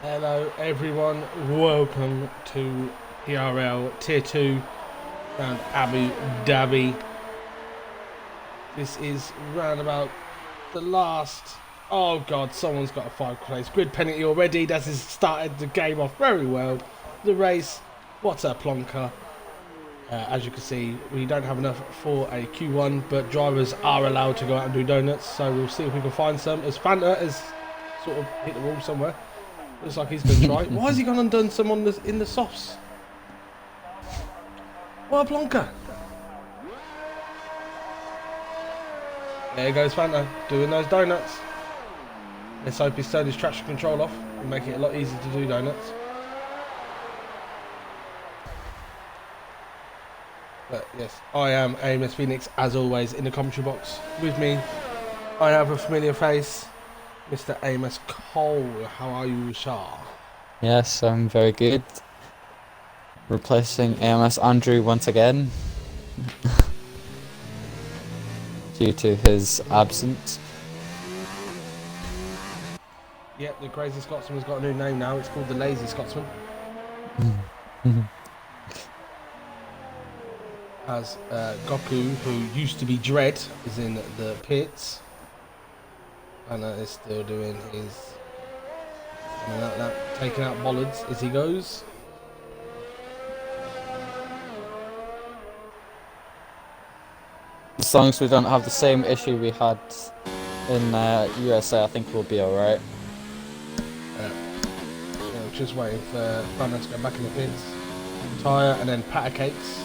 Hello everyone, welcome to PRL Tier 2 around Abu Dhabi. This is round about the last... Oh god, someone's got a 5 place grid penalty already. That has started the game off very well. The race, what a plonker. As you can see, we don't have enough for a Q1, but drivers are allowed to go out and do donuts, so we'll see if we can find some. As Fanta has sort of hit the wall somewhere. Looks like he's going to try. Why has he gone and done some on in the softs? What a plonker. There goes Fanta, doing those donuts. Let's hope he's turned his traction control off and make it a lot easier to do donuts. But yes, I am Amos Phoenix, as always, in the commentary box. With me, I have a familiar face, Mr. Amos Cole. How are you, Shah? Yes, I'm very good. Replacing AMS Andrew once again due to his absence. Yep, the crazy Scotsman's got a new name now. It's called the Lazy Scotsman. As Goku, who used to be Dread, is in the pits. Anna is still doing his taking out bollards as he goes. As long as we don't have the same issue we had in USA, I think we'll be alright. Just waiting for Banner to go back in the pits. Tyre and then patter cakes.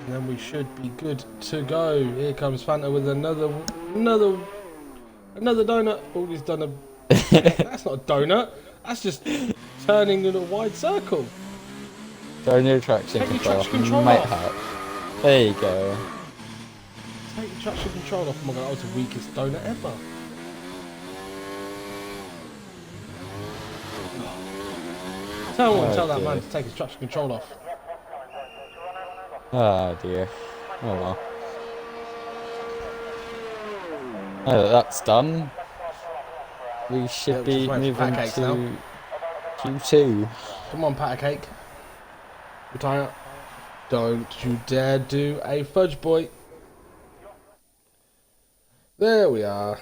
And then we should be good to go. Here comes Fanta with another donut. Oh, he's done a... That's not a donut. That's just turning in a wide circle. Turn your traction control might help. There you go. Take the traction control off. Oh my god, that was the weakest donut ever. Tell that man to take his traction control off. Oh dear. Oh well. Oh, that's done. We should be moving to now. Q2. Come on, patter cake. Retire. Don't you dare do a fudge boy. There we are.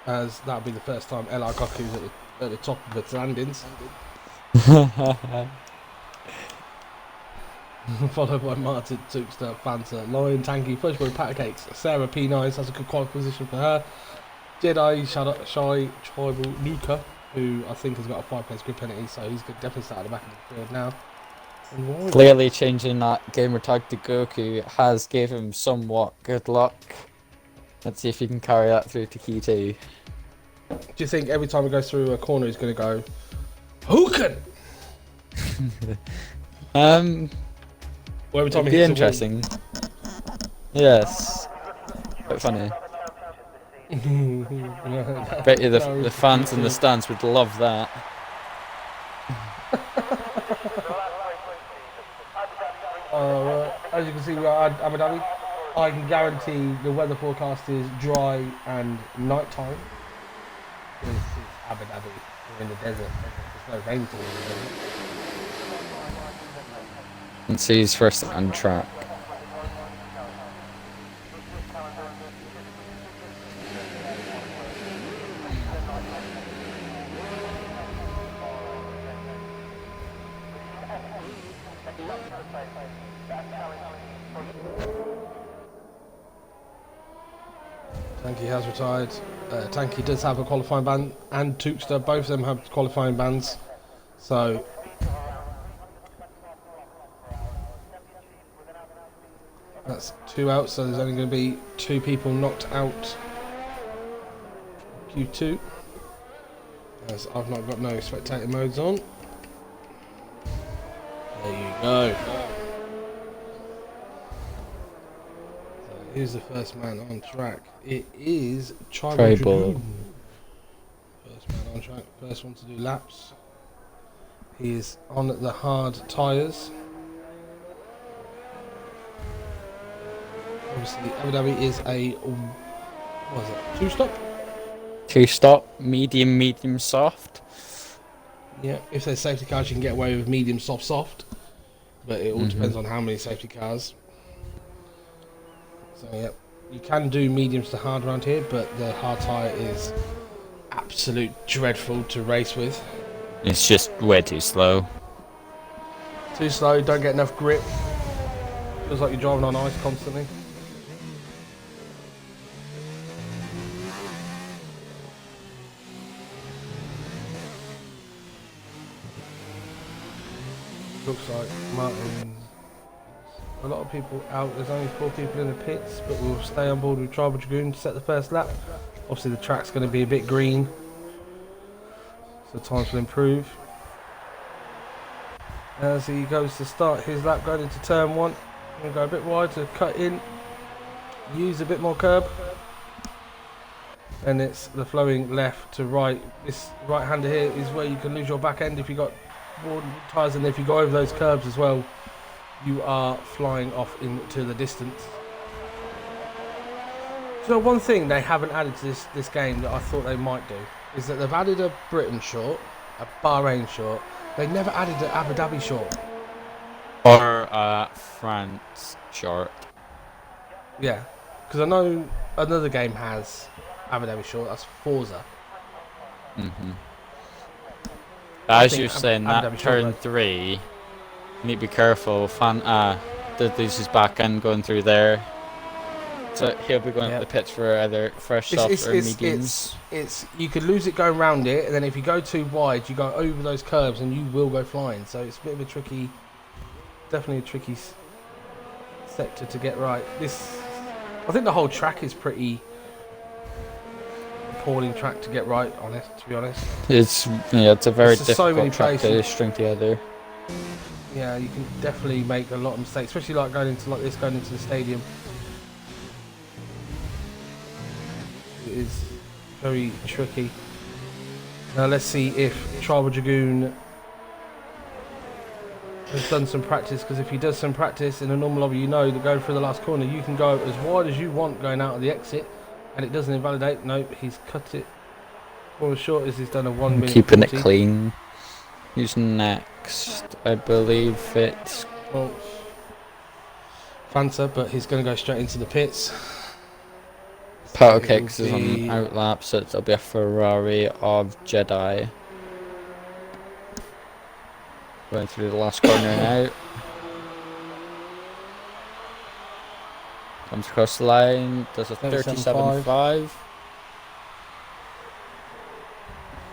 As that'll be the first time LR Goku's at the top of its landings. Followed by Martin, Tookster, Fanta, Lion, Tanky, Fudge Boy, Patter Cakes, Sarah P9, that's a good quality position for her. Jedi, Shy, Tribal, Luca, who I think has got a 5 place grid penalty, so he's definitely start at the back of the field now. Clearly changing that gamer tag to Goku has gave him somewhat good luck. Let's see if he can carry that through to Q2. Do you think every time he goes through a corner he's going to go, Hooken? Or every time it'd be interesting. Yes. Quite funny. Bet you the fans in the stands would love that. As you can see, we are at Abu Dhabi. I can guarantee the weather forecast is dry and night time. It's Abu Dhabi. We're in the desert. There's no rainfall in the desert. And see he's first on track. Tanky has retired. Tanky does have a qualifying ban, and Tookster, both of them have qualifying bans. So that's 2 out, so there's only going to be 2 people knocked out. Q2. As I've not got no spectator modes on. There you go. Who's the first man on track? It is Tribal. First man on track, first one to do laps. He is on the hard tyres. Obviously, Abu Dhabi is a, what is it, 2-stop? 2-stop, medium, soft. Yeah, if there's safety cars, you can get away with medium, soft. But it all depends on how many safety cars. So, yeah, you can do mediums to hard around here, but the hard tyre is absolute dreadful to race with. It's just way too slow. Too slow, don't get enough grip. Feels like you're driving on ice constantly. Looks like Martin. A lot of people out. There's only 4 people in the pits, but we'll stay on board with Tribal Dragoon to set the first lap. Obviously, the track's going to be a bit green, so times will improve. As he goes to start his lap, going into turn 1, going to go a bit wide to cut in, use a bit more curb, and it's the flowing left to right. This right hander here is where you can lose your back end if you got worn tyres, and if you go over those curbs as well, you are flying off into the distance. So one thing they haven't added to this game that I thought they might do is that they've added a Britain short, a Bahrain short. They never added an Abu Dhabi short. Or France short. Yeah, because I know another game has Abu Dhabi short. That's Forza. As you're saying, Abu that Dhabi turn short, 3, you need to be careful. Did lose his back end going through there. So he'll be going to the pits for either fresh soft or mediums. It's you could lose it going round it, and then if you go too wide, you go over those curves and you will go flying. So it's a bit of a tricky, definitely a tricky sector to get right. I think the whole track is pretty appalling track to get right. To be honest, It's a very difficult track to places. string together. Yeah, you can definitely make a lot of mistakes, especially like going into the stadium. It is very tricky. Now let's see if Tribal Dragoon has done some practice, because if he does some practice in a normal lobby, you know that going through the last corner, you can go as wide as you want going out of the exit, and it doesn't invalidate. Nope, he's cut it for as short as he's done a 1 minute. Keeping 40. it clean. Who's next? I believe it's Fanta, but he's going to go straight into the pits. Powder Kicks is on outlap, so it'll be a Ferrari of Jedi. Going through the last corner and out. Comes across the line, does a 37.5.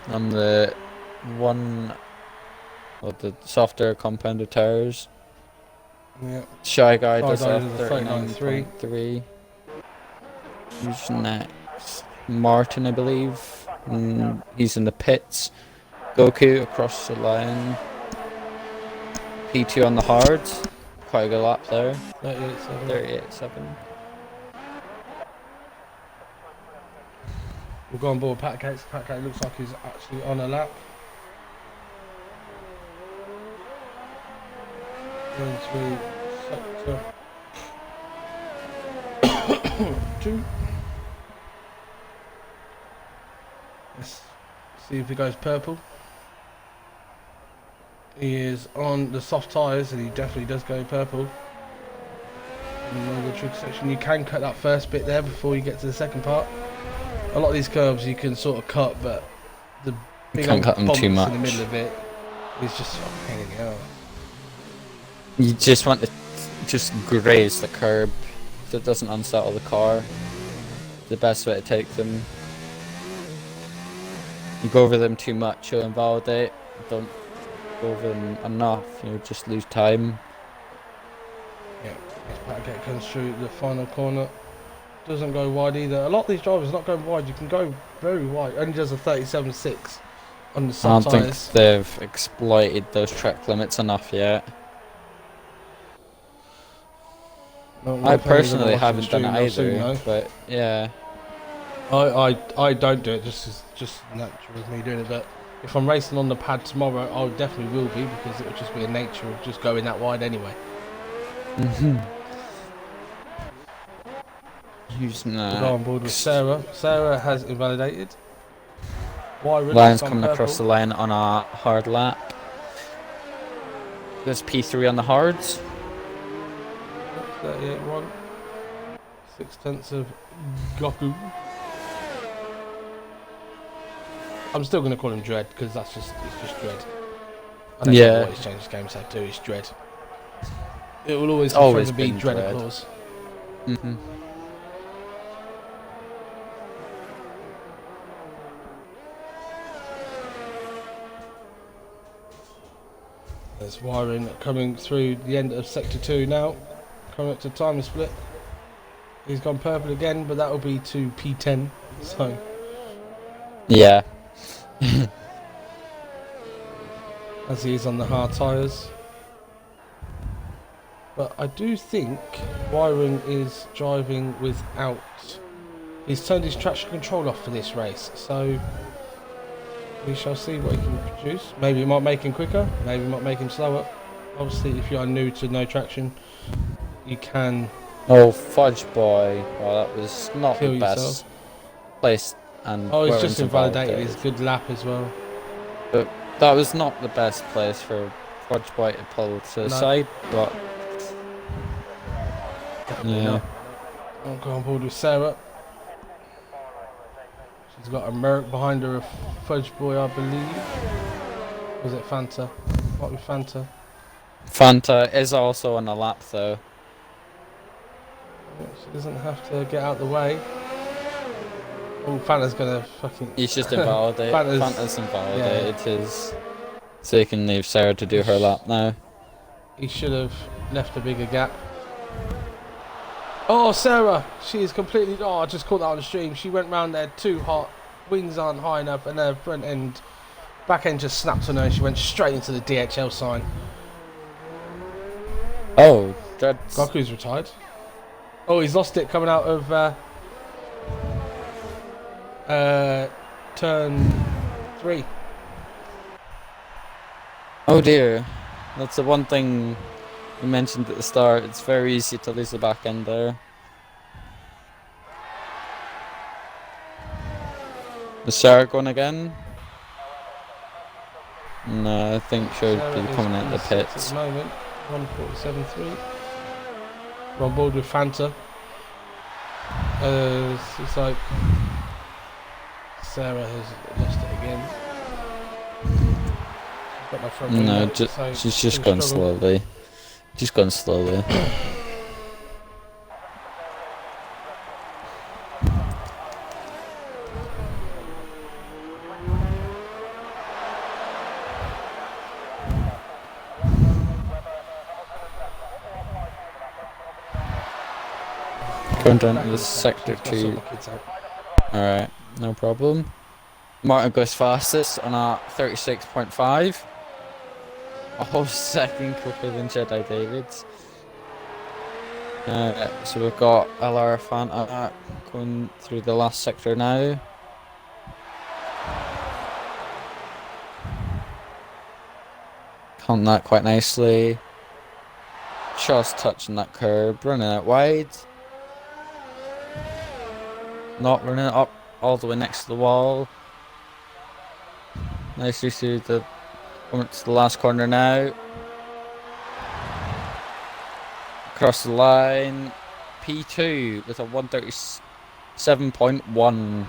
On the the softer compounded tires. Yeah. Shy Guy does a 39.3. 39.3. Who's next? Martin, I believe. He's in the pits. Goku across the line. P2 on the hards. Quite a good lap there. 38.7. We'll go on board Pat Gates. Pat Gates looks like he's actually on a lap. Going through sector 2. Let's see if he goes purple. He is on the soft tyres, and he definitely does go purple. In the trick section, you can cut that first bit there before you get to the second part. A lot of these curves you can sort of cut, but the big can't cut them bumps too much. in the middle of it is just fucking pain in the ass. You just want to just graze the curb so it doesn't unsettle the car. The best way to take them. You go over them too much, you'll invalidate. Don't go over them enough, you'll just lose time. Yeah, as Pat comes through the final corner. Doesn't go wide either. A lot of these drivers are not going wide. You can go very wide. Only does a 37.6 on the soft I don't tyres. think they've exploited those track limits enough yet. I personally haven't done it either, but yeah. I don't do it just natural with me doing it, but if I'm racing on the pad tomorrow, I definitely will be, because it would just be a nature of just going that wide anyway. Using We'll go on board with Sarah. Sarah has invalidated. Lions coming across the line on a hard lap. There's P3 on the hards. 38.1. 6/10 of Goku. I'm still going to call him Dread, because it's just Dread. I don't know what he's changed his game to. It's Dread. It will always be Dread Applause. There's wiring coming through the end of Sector 2 now. Coming up to time split. He's gone purple again, but that will be to P10. So. Yeah. As he is on the hard tyres. But I do think Wiring is driving without. He's turned his traction control off for this race, so we shall see what he can produce. Maybe it might make him quicker, maybe it might make him slower. Obviously, if you are new to no traction, you can. Oh, fudge boy! Well, that was not the best place. And he's just invalidated his good lap as well. But that was not the best place for fudge boy to pull to the side, but. Yeah. I'll go on board with Sarah. She's got a Merc behind her, a Fudge Boy, I believe. Was it Fanta? Might be Fanta. Fanta is also on the lap, though. She doesn't have to get out the way. Oh, Fanta's gonna fucking. He's just invalidated. Fanta's invalidated his. So he can leave Sarah to do her lap now. He should have left a bigger gap. Oh, Sarah! She is completely. Oh, I just caught that on the stream. She went round there too hot. Wings aren't high enough, and her back end just snapped on her. And she went straight into the DHL sign. Oh, that's. Goku's retired. Oh, he's lost it coming out of turn 3. Oh dear, that's the one thing you mentioned at the start. It's very easy to lose the back end there. Is Sarah going again? No, I think she'll be coming out the pits. At the moment, 147.3. We're on board with Fanta. It's like Sarah has lost it again. She's got no front wing. No, she's just gone slowly. Just gone slowly. Going down to the sector 2. Alright, no problem. Martin goes fastest on a 36.5. A whole second quicker than Jedi David's. So we've got PRLF1 going through the last sector now. Counting that quite nicely. Just touching that curb, running it wide. Not running it up all the way next to the wall. Nicely through the coming to the last corner now. Across the line. P2 with a 137.1.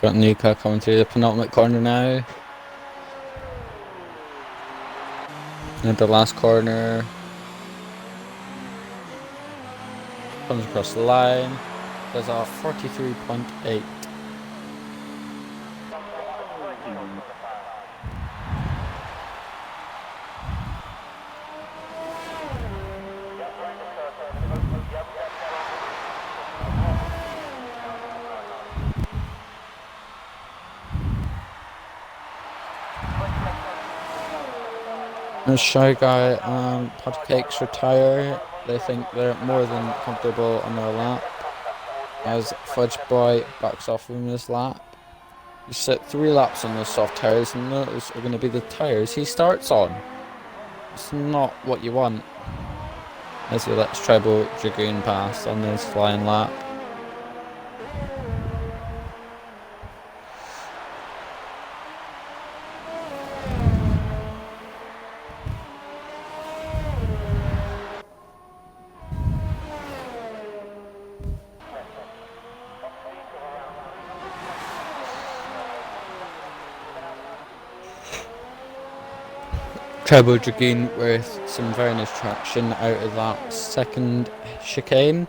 Got Nika coming through the penultimate corner now. And the last corner. Comes across the line. Does a 43.8. Shy Guy and Pot Cakes retire. They think they're more than comfortable on their lap. As Fudge Boy backs off from his lap. You set 3 laps on those soft tyres, and those are going to be the tyres he starts on. It's not what you want. As he lets Treble Dragoon pass on his flying lap. Treble Dragoon with some very nice traction out of that second chicane.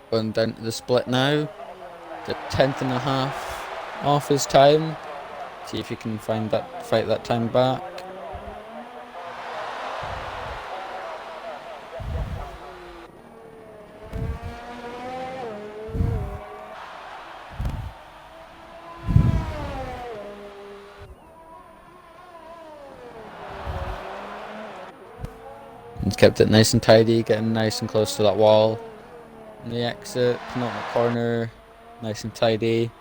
Going down to the split now. The 10th and a half off his time. See if he can fight that time back. He's kept it nice and tidy, getting nice and close to that wall. And the exit, penultimate corner, nice and tidy.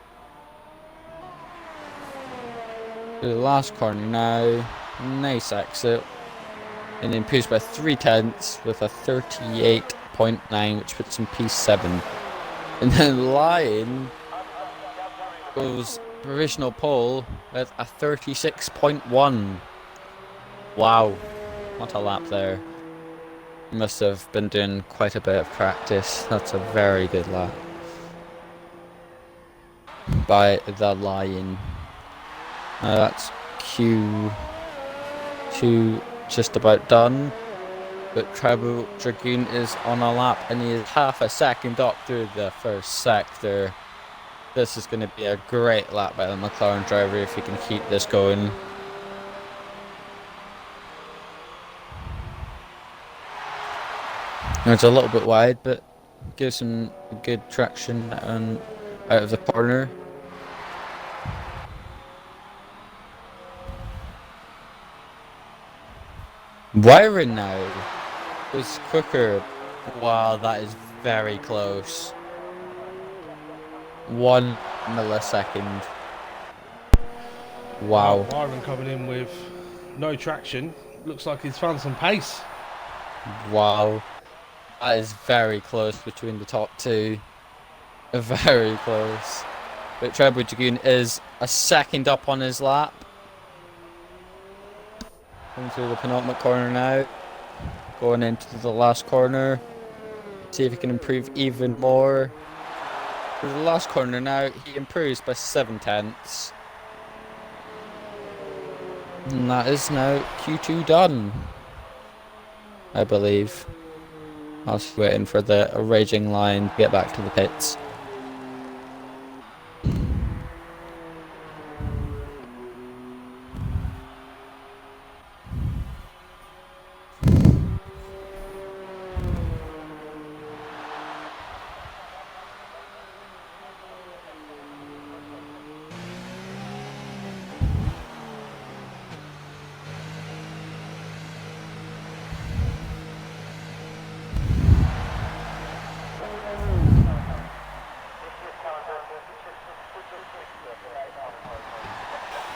To the last corner now, nice exit. And improves by 3/10 with a 38.9, which puts him P7. And then Lion goes provisional pole with a 36.1. Wow, what a lap there. Must have been doing quite a bit of practice. That's a very good lap by the Lion. That's Q2 just about done, but Treble Dragoon is on a lap and he is half a second up through the first sector. This is going to be a great lap by the McLaren driver if he can keep this going. It's a little bit wide, but gives him good traction and out of the corner. Byron now is quicker. Wow, that is very close. 1 millisecond. Wow. Byron coming in with no traction. Looks like he's found some pace. Wow. That is very close between the top two. Very close. But Treble Dragoon is a second up on his lap. Coming through the penultimate corner now. Going into the last corner. See if he can improve even more. For the last corner now, he improves by 7/10. And that is now Q2 done, I believe. I was waiting for the raging line to get back to the pits.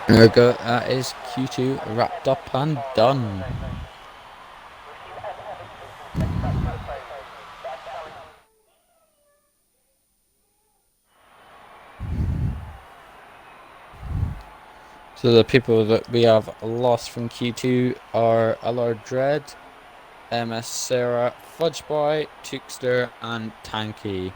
There we go, that is Q2 wrapped up and done. So the people that we have lost from Q2 are Allard Dread, MS Sarah, Fudgeboy, Tukester and Tanky.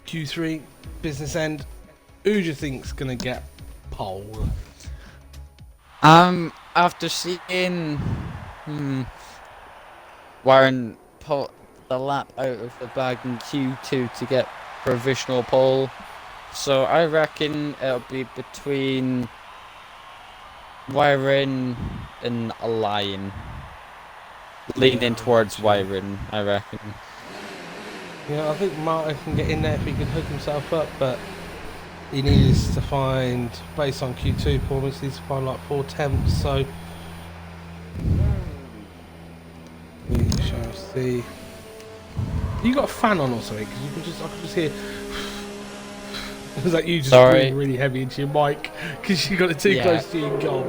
Q3 business end. Who do you think's gonna get pole? After seeing Warren put the lap out of the bag in Q2 to get provisional pole, so I reckon it'll be between Warren and a Lion. Leaning towards Wyron, I reckon. Yeah, I think Martin can get in there if he can hook himself up, but he needs to find, based on Q2 performance, he needs to find like 4 temps, so we shall see. You got a fan on or something? Because you can just, I can just hear. It was like you just breathing really heavy into your mic because you got it too close to your gob.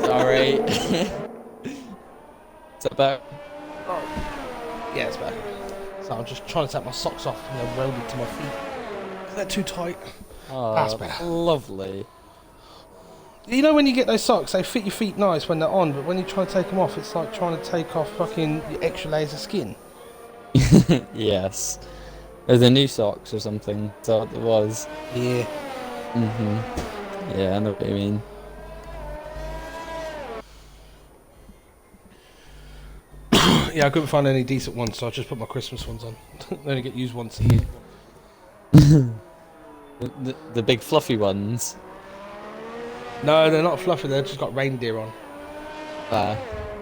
Sorry. It's about. Yeah, it's better. So I'm just trying to take my socks off and they're welded to my feet. They're too tight. Oh, that's better. Lovely. You know when you get those socks, they fit your feet nice when they're on, but when you try to take them off, it's like trying to take off fucking your extra layers of skin. Yes. They're the new socks or something. That's what it was. Yeah. Yeah, I know what you mean. Yeah, I couldn't find any decent ones, so I just put my Christmas ones on. They only get used once a year. The big fluffy ones. No, they're not fluffy, they've just got reindeer on.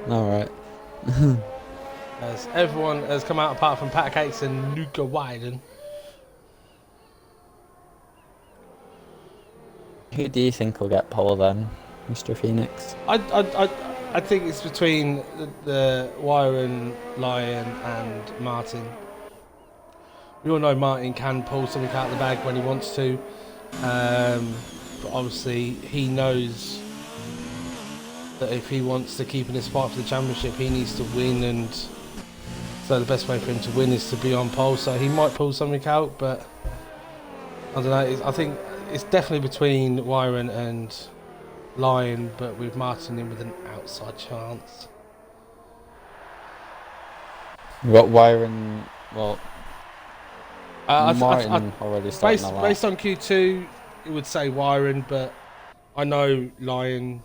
Alright. As everyone has come out apart from Pat Cates and Luca Wyden. Who do you think will get pole then, Mr. Phoenix? I think it's between the Wyron, Lion and Martin. We all know Martin can pull something out of the bag when he wants to. But obviously he knows that if he wants to keep in his spot for the championship, he needs to win, and so the best way for him to win is to be on pole. So he might pull something out, but I don't know. I think it's definitely between Wyron and Lion, but with Martin in with an outside chance. What Wyron? Well, Martin already started based on Q2, it would say Wyron, but I know Lion.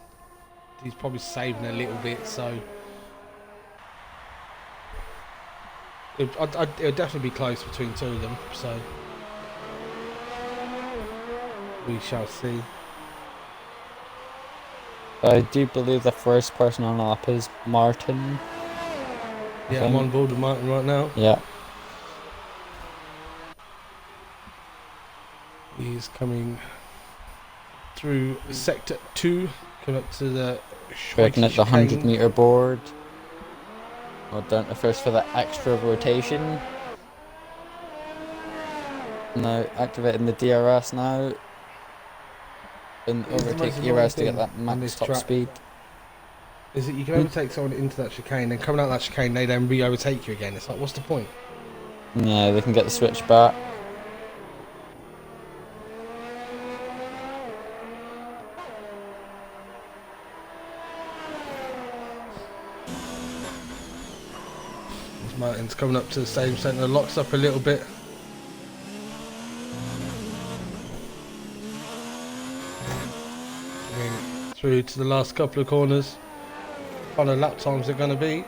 He's probably saving a little bit, so it'll definitely be close between two of them. So we shall see. I do believe the first person on the lap is Martin. Yeah, I'm on board with Martin right now. Yeah. He's coming through sector 2, coming up to the breaking at the 100-meter board. Well done to first for the extra rotation. Now activating the DRS now. And overtake ERS to get that max top speed. Is it you can overtake someone into that chicane, then coming out that chicane, they then re-overtake you again. It's like, what's the point? Yeah, they can get the switch back. Martin's coming up to the stadium centre, locks up a little bit. Going through to the last couple of corners. What kind of lap times are going to be?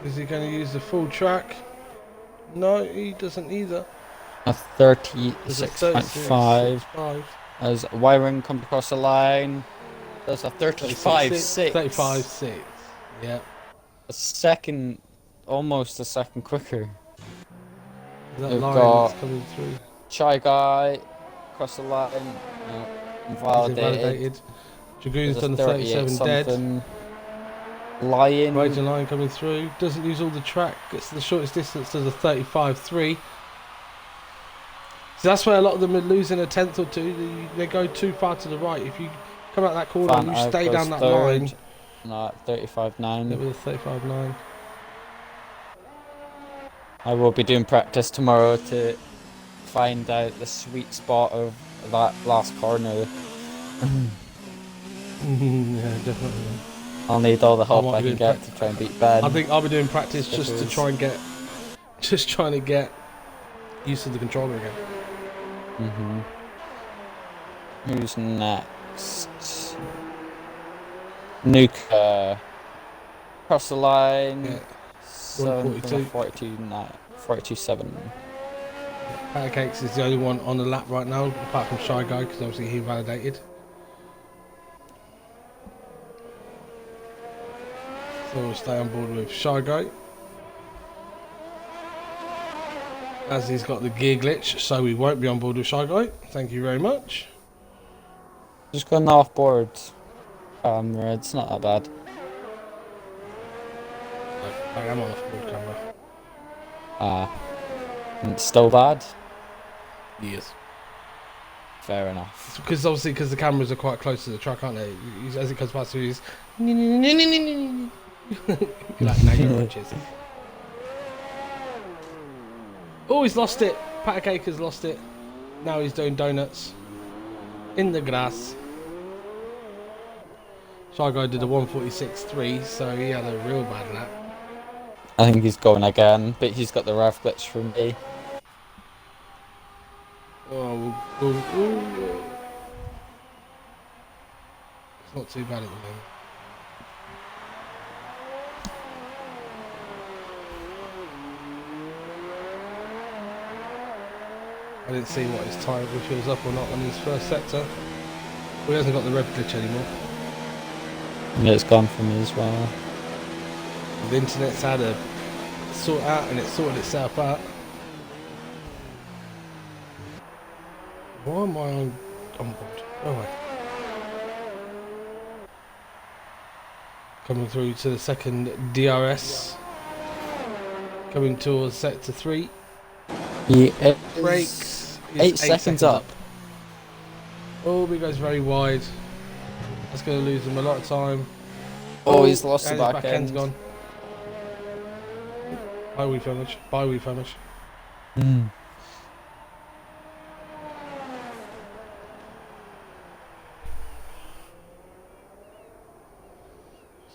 Is he going to use the full track? No, he doesn't either. A 36.5 as Wyron comes across the line. There's a 35.6. 35.6, yeah. A second, almost a second quicker. That We've line got that's coming through. Shy Guy across the line. Invalidated. Dragoon's done the 37 dead. Lion. Raging Lion coming through. Doesn't use all the track. Gets to the shortest distance. Does a 35.3. So that's where a lot of them are losing a tenth or two. They go too far to the right. If you come out that corner and you stay down that line. No, 35.9. It was a 35.9. I will be doing practice tomorrow to find out the sweet spot of that last corner. Yeah, definitely. I'll need all the help might I be can doing get to try and beat Ben. I think I'll be doing practice just to Because- try and get, just trying to get used to the controller again. Who's next? Nuka. Cross the line. Yeah. 7 142. 42.7. Pancakes is the only one on the lap right now, apart from Shy Guy, because obviously he validated. So we'll stay on board with Shy Guy. As he's got the gear glitch, so we won't be on board with Shy Guy. Thank you very much. Just going off board. It's not that bad. I am on off board camera. It's still bad. Yes. Fair enough. Because obviously, because the cameras are quite close to the truck, aren't they? As it comes past, he's like, now you're watches. Oh, he's lost it. Pancake has lost it. Now he's doing donuts in the grass. Shy Guy did a 146.3, so he had a real bad lap. I think he's going again, but he's got the rev glitch from me. Oh, it's not too bad at the moment. I didn't see what his time, if he was up or not on his first sector. Well, he hasn't got the rev glitch anymore. Yeah, it's gone for me as well. The internet's had a sort out and it sorted itself out. Why am I on board? Oh wait. Coming through to the second DRS. Coming towards sector 3. He is Brakes. 8 seconds up. Oh, he goes very wide. That's going to lose him a lot of time. Oh, he's lost the and his back end's end. gone. Bye, we finish. Bye, we finish.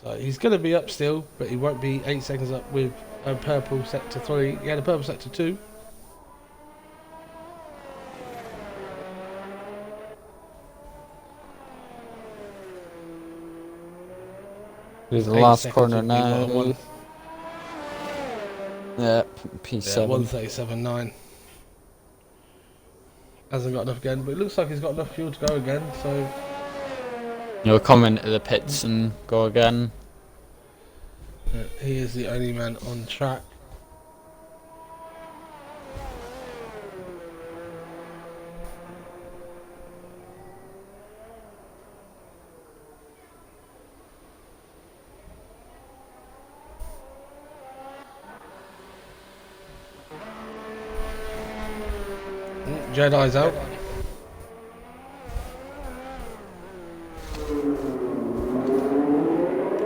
So he's going to be up still, but he won't be 8 seconds up with a purple sector 3. He had a purple sector 2. He's the 8 last seconds corner would be now. 1-1. Yeah, P7. 137.9. Hasn't got enough again, but it looks like he's got enough fuel to go again, so... He'll come into the pits and go again. He is the only man on track. Jedi's out.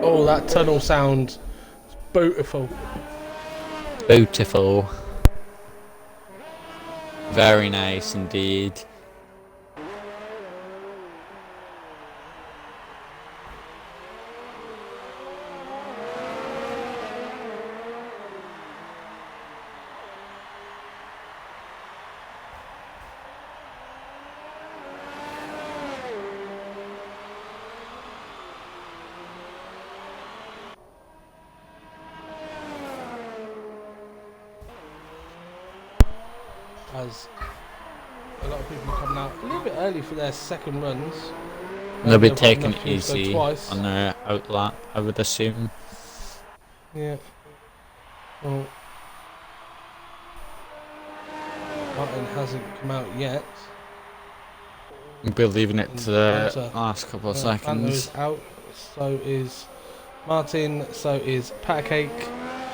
Oh, that tunnel sound. It's beautiful. Beautiful. Very nice indeed. As a lot of people are coming out a little bit early for their second runs. They'll be They've got taking enough it fuel to go easy twice. on their outlap, I would assume. Yeah. Well, Martin hasn't come out yet. We'll be leaving it to the Hunter. last couple of Hunter seconds. is out. So is Martin. So is Patcake.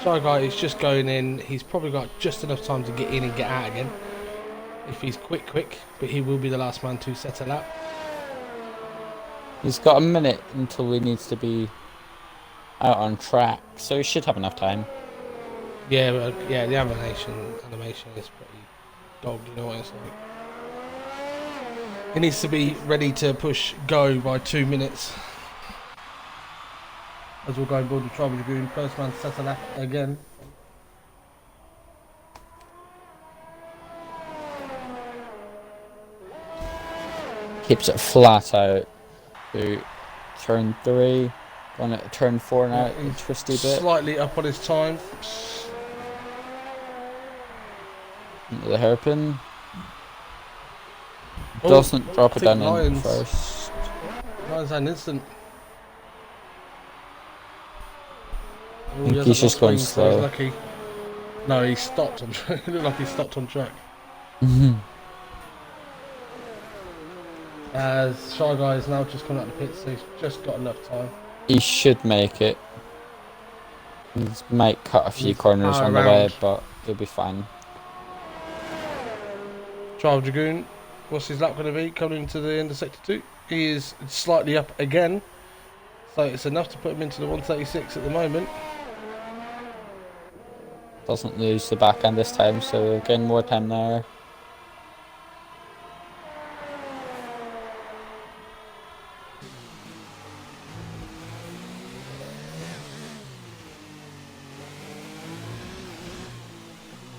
Shy Guy is just going in. He's probably got just enough time to get in and get out again. If he's quick, but he will be the last man to set a lap. He's got a minute until he needs to be out on track, so he should have enough time. Yeah, yeah. The animation is pretty dog. You know what it's like. He needs to be ready to push go by 2 minutes. as we'll go on board the Tribal Dragoon. First man to set a lap again. Keeps it flat out to turn 3. On it, turn 4 now, a twisty bit. Slightly up on his time. Into the hairpin. Doesn't drop it down in first. Lions had an instant. I think he's just going slow. Lucky. No, he stopped on track. It looked like he stopped on track. As Shy Guy is now just coming out of the pits, so he's just got enough time. He should make it. He might cut a few corners on the way, but he'll be fine. Tribal Dragoon, what's his lap going to be coming into the end of sector 2? He is slightly up again, so it's enough to put him into the 136 at the moment. Doesn't lose the back end this time, so again more time there.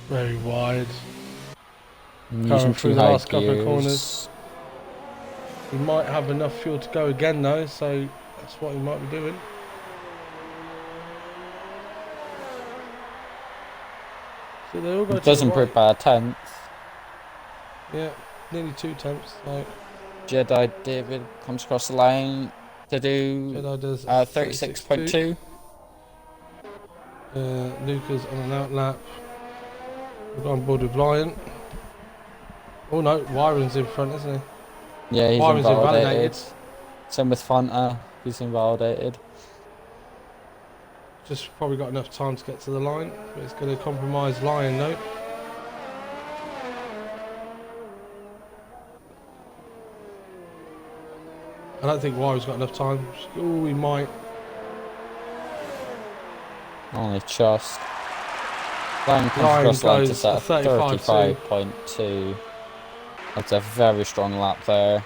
Very wide. Using Through too the high last couple of gears. corners. He might have enough fuel to go again though, so that's what he might be doing. So they all go It does improve by a 10th. Yeah, nearly 2 tenths. So Jedi David comes across the line to do Jedi does 36.2. Luca's on an out lap. We've got on board with Lion. Oh no, Wyron's in front, isn't he? Yeah, he's Wyron's invalidated. Same with Fanta, he's invalidated. Just probably got enough time to get to the line, but it's going to compromise Lion though. I don't think Wyron's got enough time. Oh, he might. Only just. Lion comes across the line to set 35.2. That's a very strong lap there.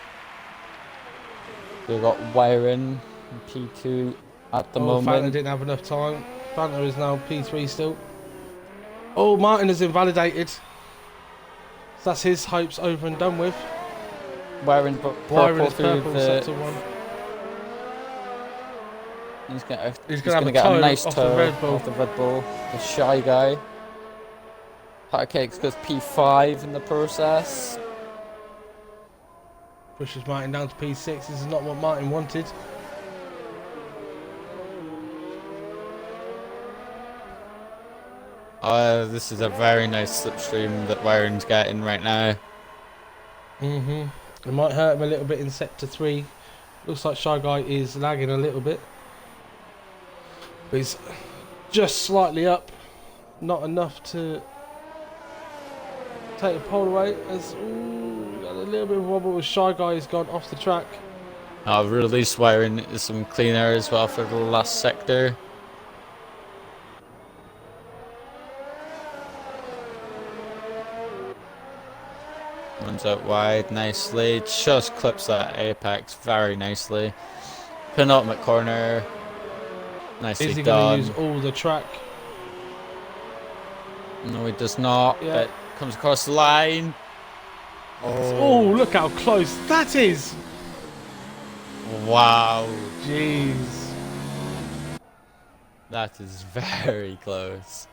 We've got Wyron in P2 at the moment. Fanta didn't have enough time. Fanta is now P3 still. Oh, Martin is invalidated. So that's his hopes over and done with. Wyron Wyron is through purple, the... sector 1. He's going to get a nice off toe the Red Bull. off the Red Bull. The Shy Guy. Patcakes goes P5 in the process. Pushes Martin down to P6. This is not what Martin wanted. This is a very nice slipstream that Wyron's getting right now. It might hurt him a little bit in sector 3. Looks like Shy Guy is lagging a little bit. But he's just slightly up. Not enough to take the pole away. As got a little bit of wobble with Shy Guy has gone off the track. Release Wyron is some clean air as well for the last sector. Runs out wide nicely, just clips that apex very nicely. Penultimate corner, nicely Is he done. going to use all the track? No, he does not. Yeah. But comes across the line. Oh, look how close that is! Wow, Jeez. that is very close.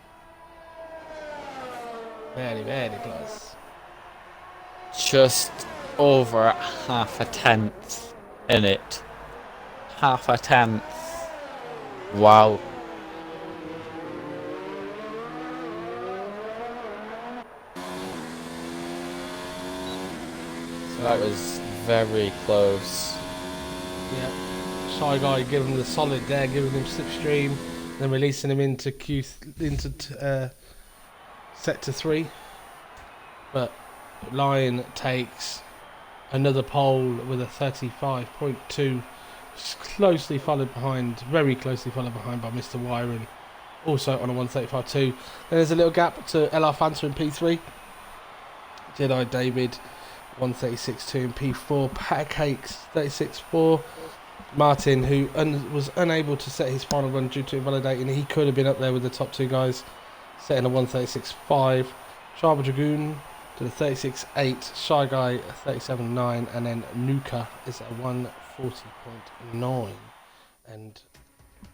Very, very close. Just over half a tenth in it. Half a tenth. Wow. So that was very close. Yeah. Shy Guy giving him the solid there, giving him slipstream, then releasing him into sector 3. But Lion takes another pole with a 35.2, closely followed behind, very closely followed behind by Mr. Wyron, also on a 135.2. Then there's a little gap to LR Fanta in P3. Jedi David 136.2 in P4. Pancakes 36.4. Martin, who was unable to set his final run due to invalidating. He could have been up there with the top two guys, setting a 1:36.5. Sharba Dragoon to the 36.8. Shy Guy a 37.9, and then Nuka is at 1:40.9. And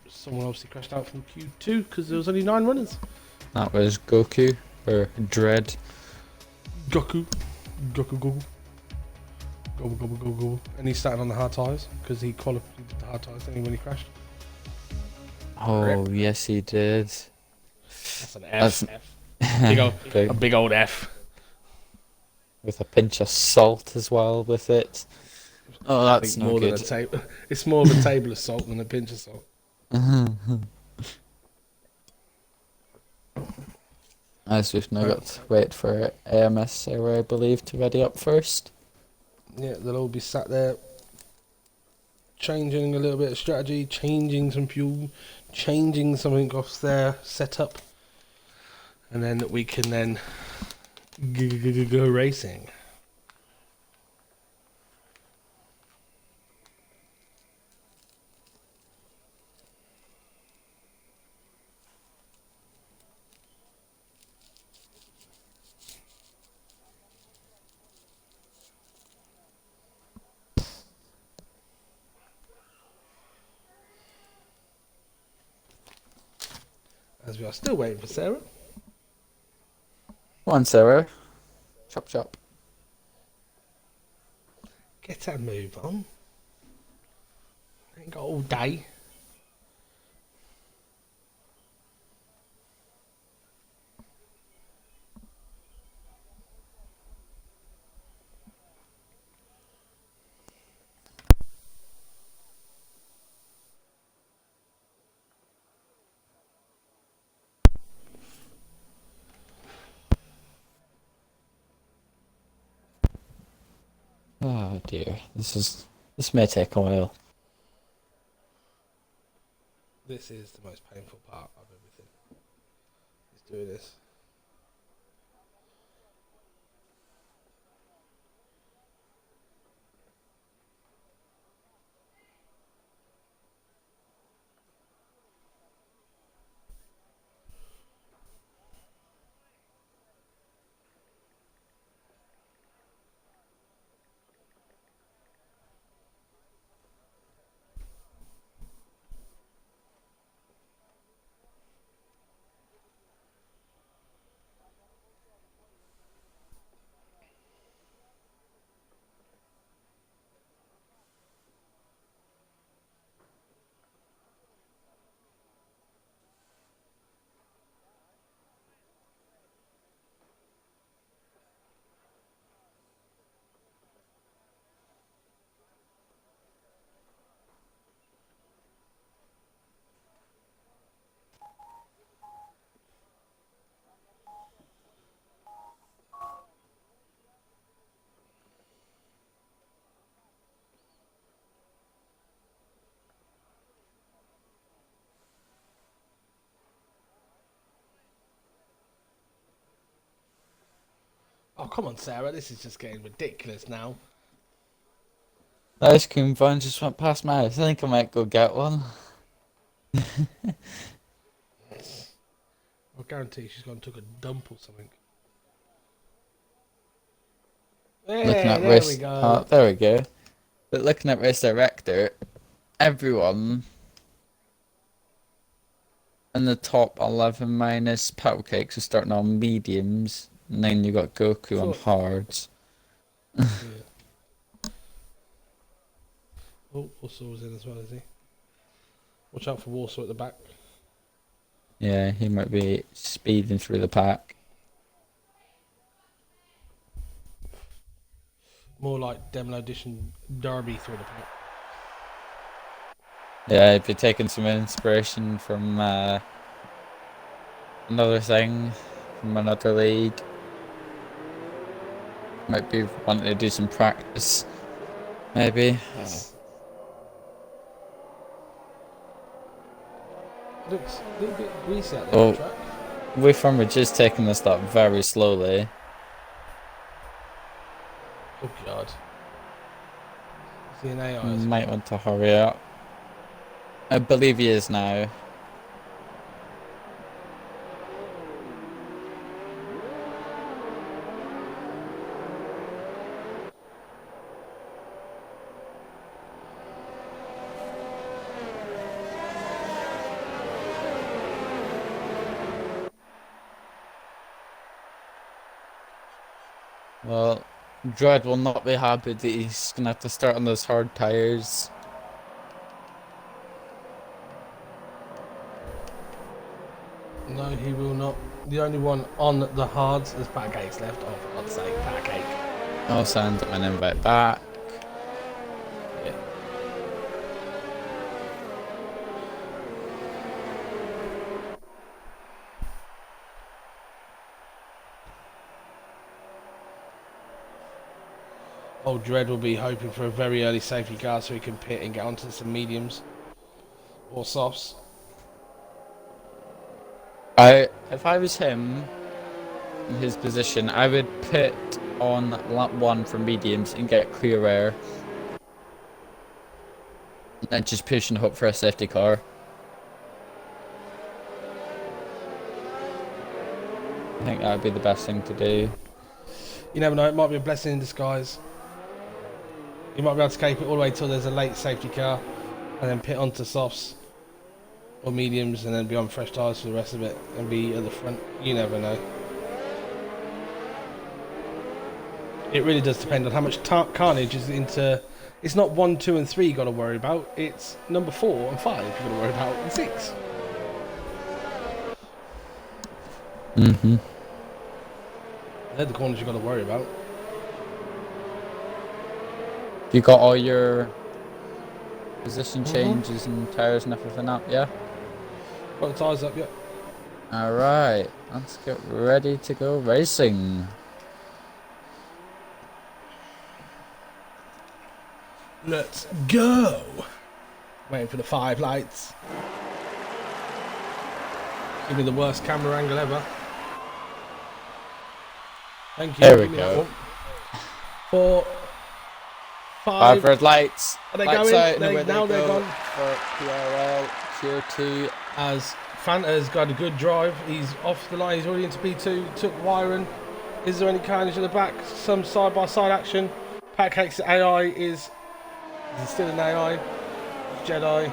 someone obviously crashed out from Q2 because there was only 9 runners. That was Goku or Dread. Goku. Go. And he started on the hard tyres because he qualified the hard tyres when he crashed. Oh, Rip. yes, he did. That's an F. A big old F. With a pinch of salt as well with it. Oh, that's no good. It's more of a table of salt than a pinch of salt. As we've now got to wait for AMS, I believe, to ready up first. Yeah, they'll all be sat there changing a little bit of strategy, changing some fuel, changing something off their setup, and then we can then go racing. As we are still waiting for Sarah. Come on, Sarah. Chop. Get a move on. Ain't got all day. Oh dear, this may take a while. This is the most painful part of everything. Is doing this. Oh, come on, Sarah. This is just getting ridiculous now. The ice cream van just went past my house. I think I might go get one. I guarantee she's gone and took a dump or something. There we go. Oh, there we go. But looking at race director, everyone in the top 11 minus Powder Cakes are starting on mediums, and then you got Goku on hards. Yeah. Oh, Warsaw was in as well, is he? Watch out for Warsaw at the back. Yeah, he might be speeding through the pack. More like Demolition Derby through the pack. Yeah, if you're taking some inspiration from another thing, from another league, might be wanting to do some practice, maybe. Looks a little bit greasy out there on the track. We from are just taking this up very slowly. Oh god. he an AI? Might want to hurry up. I believe he is now. Well, Dread will not be happy that he's gonna have to start on those hard tires. No, he will not. The only one on the hards is Pancakes left. Oh, for God's sake, Pancake. I'll send him an invite back. Yeah. Old Dread will be hoping for a very early safety car so he can pit and get onto some mediums or softs. If I was him, in his position, I would pit on lap 1 for mediums and get clear air. And just push and hope for a safety car. I think that would be the best thing to do. You never know, it might be a blessing in disguise. You might be able to escape it all the way till there's a late safety car and then pit onto softs or mediums and then be on fresh tyres for the rest of it and be at the front. You never know. It really does depend on how much carnage is into. It's not 1, 2 and 3 you got to worry about. It's number 4 and 5 you got to worry about, and 6. Mm-hmm. They're the corners you got to worry about. You got all your position changes and tires and everything up, yeah? Got the tyres up, yeah. Alright, let's get ready to go racing. Let's go. Waiting for the 5 lights. Give me the worst camera angle ever. Thank you. There we Give me go. that one. 4, 5 5. red lights. Are they Lights going? out, and They, away now they they're go gone. for PRL Tier 2. As Fanta's got a good drive. He's off the line. He's already into P2. Took Wyron. Is there any carnage at the back? Some side-by-side action. Pancakes AI is he still an AI? Jedi.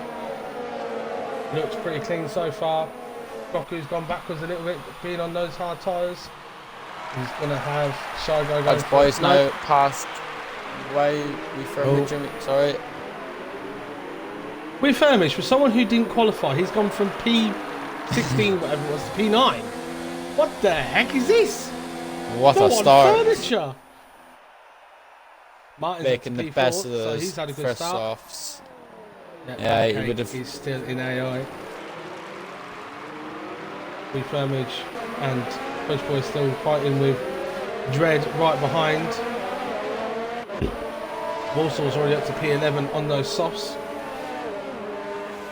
Looks pretty clean so far. Goku's gone backwards a little bit, being on those hard tyres. He's going to have Shy Guy go. Boys now past way we from Jimmy. Sorry. We're famished for someone who didn't qualify. He's gone from P16, whatever it was, to P9. What the heck is this? What a start. Furniture. Martin's Making the P4, best of so those he's had a good first start. softs. Yeah, he would have. He's still in AI. Refurmage and Push Boy still fighting with Dread right behind. Warsaw's already up to P11 on those softs.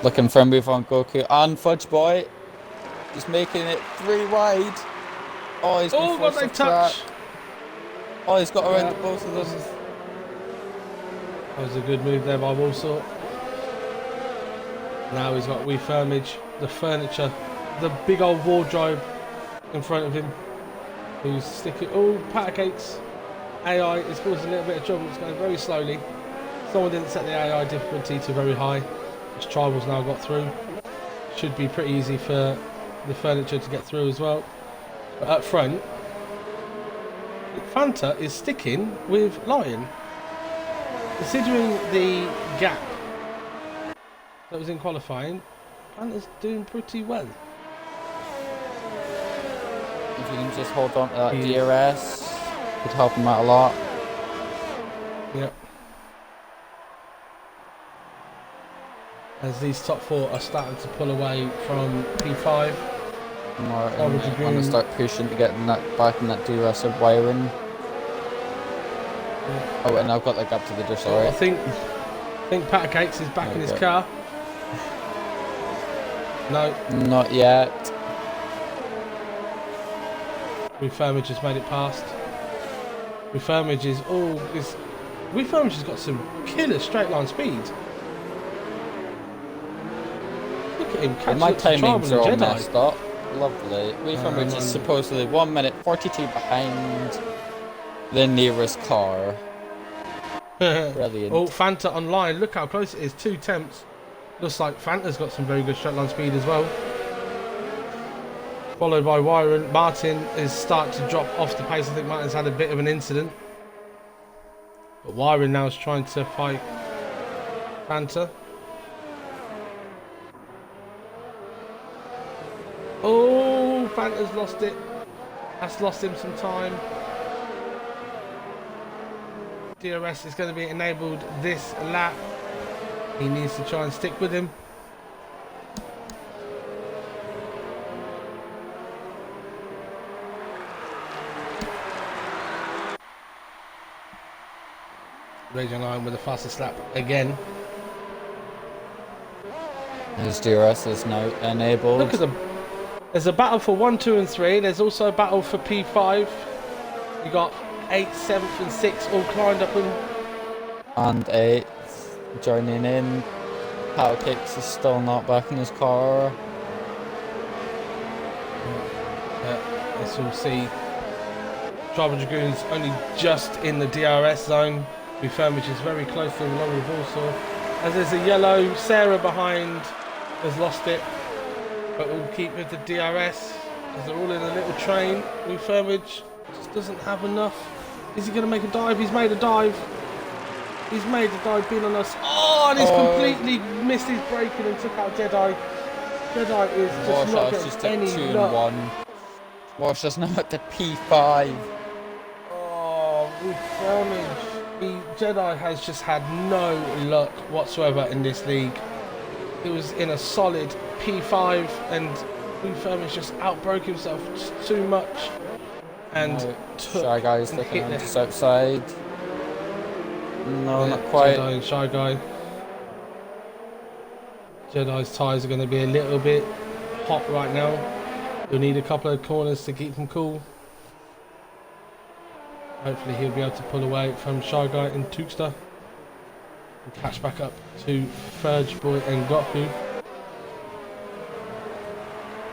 Looking for a move on Goku and Fudge Boy. He's making it 3 wide. Oh, he's been what forced they off track. touch! Oh, he's got around the both of those. That was a good move there by Warsaw. Now he's got Refurmage, the furniture, the big old wardrobe in front of him. Who's sticking. Oh, Pancakes. AI is causing a little bit of trouble. It's going very slowly. Someone didn't set the AI difficulty to very high. His Tribal's now got through. Should be pretty easy for the furniture to get through as well. But up front, Fanta is sticking with Lion. Considering the gap that was in qualifying, Fanta's doing pretty well. If you can just hold on to that DRS, could help him out a lot. Yep. As these top 4 are starting to pull away from P5. I'm gonna start pushing to get in that back in that DRS of wiring. Yeah. Oh, and I've got that gap to the door. Sorry. I think Pancakes is back in his car. No. Not yet. Refurmage has made it past. Refurmage is Refurbished has got some killer straight line speed. Look at him catching My up to Trouble timings are all and messed Jedi. up. Lovely. Refurbished is supposedly 1 minute 42 behind the nearest car. Brilliant. Oh, Fanta online. Look how close it is. 2 tenths. Looks like Fanta's got some very good straight line speed as well. Followed by Wyron. Martin is starting to drop off the pace. I think Martin's had a bit of an incident. But Wyron now is trying to fight Fanta. Oh, Fanta's lost it. That's lost him some time. DRS is going to be enabled this lap. He needs to try and stick with him. Raging Lion with the fastest lap again. His DRS is now enabled. Look at them. There's a battle for 1, 2 and 3. There's also a battle for P5. You got 8th, 7th and 6th all climbed up and 8th joining in. Power Kicks is still not back in his car. As you'll see, Tribal Dragoons only just in the DRS zone. Which is very close to along with Warsaw. As there's a yellow, Sarah behind has lost it, but we'll keep with the DRS as they're all in a little train. Refurbished just doesn't have enough. Is he going to make a dive? He's made a dive. He's made a dive, been on us. Oh, and he's completely missed his braking and took out Jedi. Jedi is just not getting any luck. Wash us now at the P5. Oh, Refurbished. Jedi has just had no luck whatsoever in this league. He was in a solid P5 and Refurbished just outbroke himself just too much and took Shy Guy's looking on just outside. No, yeah, not quite. Jedi and Shy Guy. Jedi's tyres are going to be a little bit hot right now. You'll need a couple of corners to keep them cool. Hopefully he'll be able to pull away from Shy Guy and Tukster. And catch back up to Ferge Boy and Goku.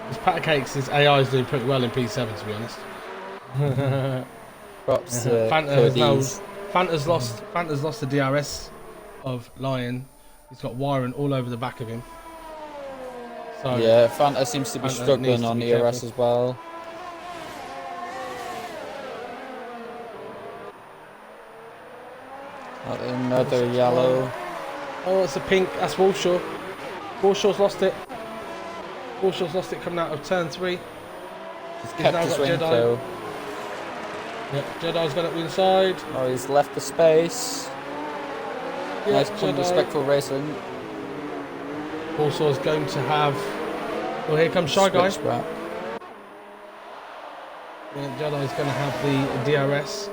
His Pat Cakes, his AI is doing pretty well in P7 to be honest. Props Fanta's lost the DRS of Lion. He's got Wyron all over the back of him. So yeah, Fanta seems to be struggling on ERS as well. Another yellow. Oh, it's a pink. That's Walshaw. Walshaw's lost it. Walshaw's lost it coming out of turn 3. He's kept his ring though. Yep, Jedi's got it inside. Oh, he's left the space. Yep, nice, respectful racing. Walshaw's going to have. Well, here comes Shy Guy. Back. Yeah, Jedi's going to have the DRS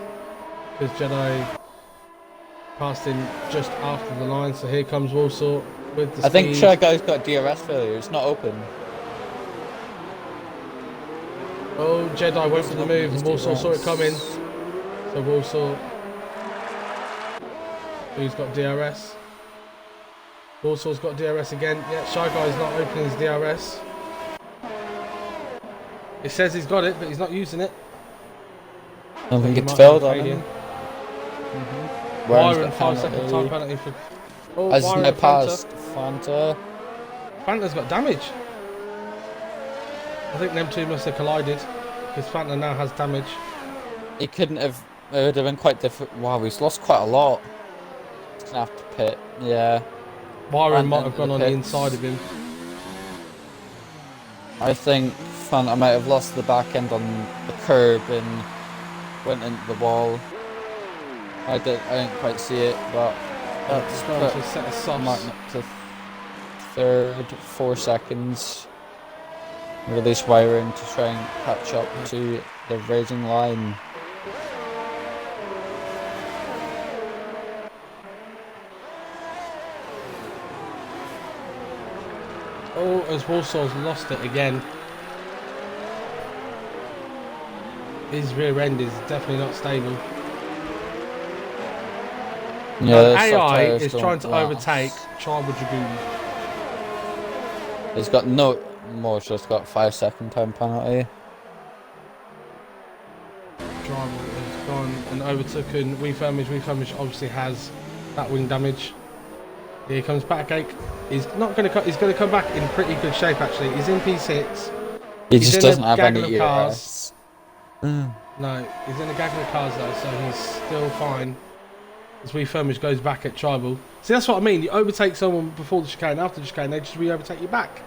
because Jedi passed in just after the line. So here comes Warsaw with the speed. I think Shy Guy's got DRS failure. It's not open. Oh, Jedi went for the move and Warsaw saw it coming. So Warsaw, who's got DRS? Warsaw's got DRS again. Yeah, Shy Guy's not opening his DRS. It says he's got it, but he's not using it. I don't think it's failed on him. Byron, 5-second time penalty for. Oh, as no passed Fanta. Fanta's got damage. I think them two must have collided because Fanta now has damage. He couldn't have. It would have been quite difficult. Wow, he's lost quite a lot. He's gonna have to pit. Yeah. Byron might have gone on the inside of him. I think Fanta might have lost the back end on the curb and went into the wall. I didn't quite see it, but that's going to set a sauce. Martin up to third, 4 seconds. Release wiring to try and catch up to the racing line. Oh, as Walsaw's lost it again. His rear end is definitely not stable. Yeah, the soft AI tires is don't trying to last. overtake Tribal Dragoon. He's got no more, just got 5-second time penalty. Tribal has gone and overtaken Refurbish. Refurbish obviously has that wing damage. Here comes Patacake. He's not going to. He's going to come back in pretty good shape actually. He's in P6. He He's just in doesn't a have any gaggle of cars. ERS. No, he's in a gaggle of cars though, so he's still fine. As Refurbish goes back at Tribal. See, that's what I mean. You overtake someone before the chicane, after the chicane, they just re-overtake you back,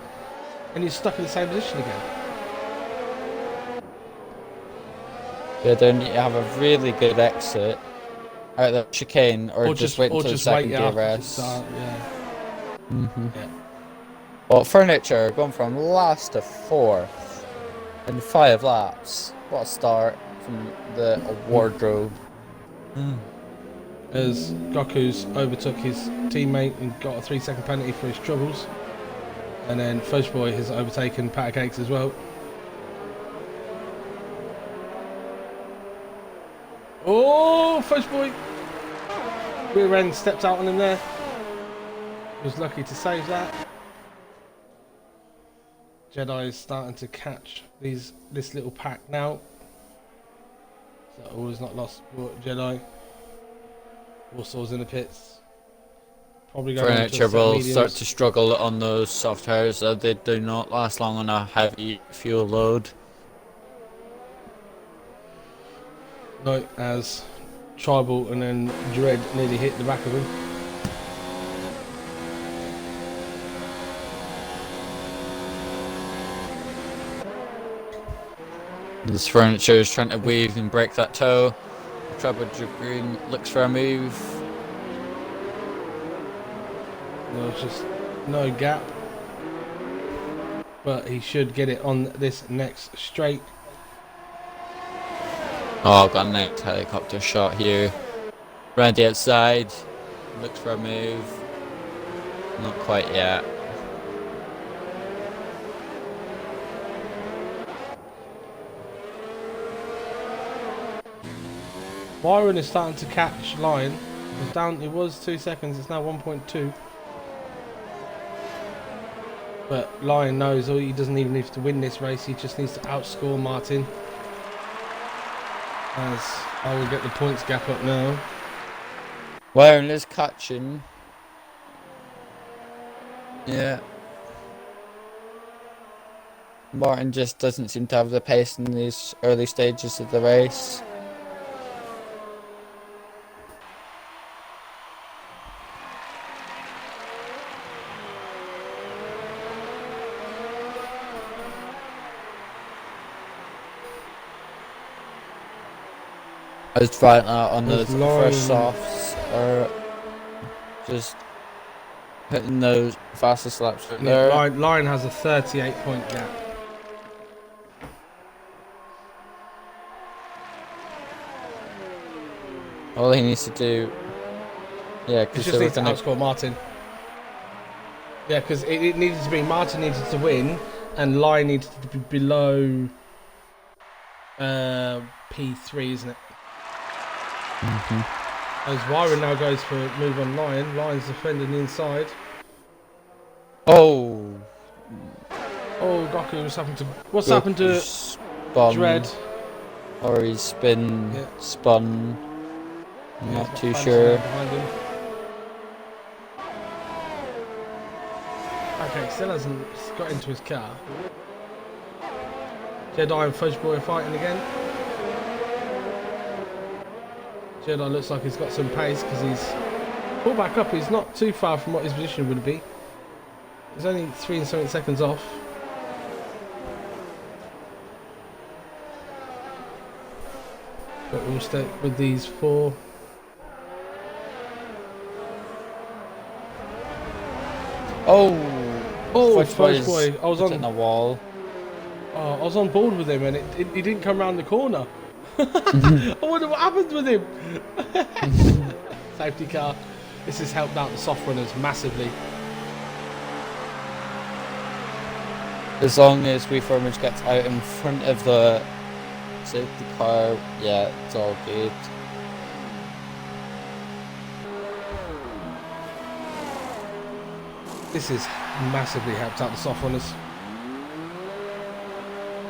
and you're stuck in the same position again. Yeah, they need to have a really good exit out of the chicane, or just wait until the second gear rest. Yeah. Yeah. Well, Furniture going from last to 4th in 5 laps. What a start from the wardrobe. As Goku's overtook his teammate and got a 3-second penalty for his troubles. And then Fudge Boy has overtaken Patacakes as well. Oh, Fudge Boy! Rear end stepped out on him there. Was lucky to save that. Jedi is starting to catch this little pack now. So all is not lost for Jedi. Warsaw's in the pits. Probably going Furniture will start to struggle on those soft tires, so they do not last long on a heavy fuel load. No, as Tribal and then Dread nearly hit the back of him. This Furniture is trying to weave and break that toe. Tribal Dragoon looks for a move. There's just no gap. But he should get it on this next straight. Oh, got a next helicopter shot here. Round the outside. Looks for a move. Not quite yet. Byron is starting to catch Lion. It's down. It was 2 seconds. It's now 1.2. But Lion knows he doesn't even need to win this race. He just needs to outscore Martin. As I will get the points gap up now. Byron is catching. Yeah. Martin just doesn't seem to have the pace in these early stages of the race. I was right now on the first softs, or just hitting those fastest laps right there. Lion has a 38-point gap. All he needs to do, yeah, He because just needs to outscore Martin. Yeah, because it needed to be Martin needed to win, and Lion needed to be below P3, isn't it? As Wyron now goes for a move on Lion. Lion's defending the inside. Oh, Goku, what's happened to spun, Dread? Or he's been spun. I'm not too sure. Okay, still hasn't got into his car. Jedi and Fudge Boy are fighting again. Jedi looks like he's got some pace because he's pulled back up. He's not too far from what his position would be. He's only 3 and 7 seconds off. But we'll stick with these 4. Fudge Boy. I was on the wall. I was on board with him, and he didn't come around the corner. I wonder what happened with him. Safety car. This has helped out the soft runners massively. As long as Reformage gets out in front of the safety car, yeah, it's all good. This has massively helped out the soft runners.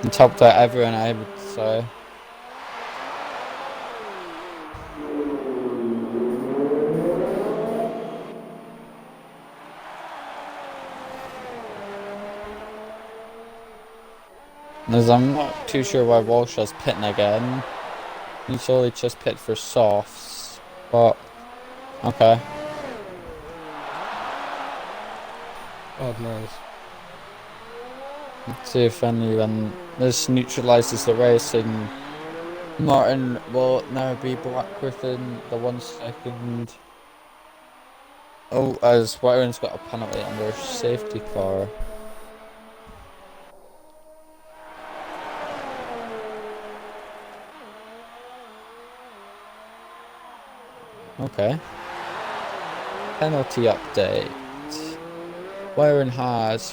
And topped out everyone, I would say. As I'm not too sure why Walshaw's pitting again. He's only just pit for softs, but okay. Oh, nice. Let's see if anyone this neutralises the race, and Martin will now be back within the 1 second. Oh, as Wyron's got a penalty under safety car. Okay. Penalty update. Wyron has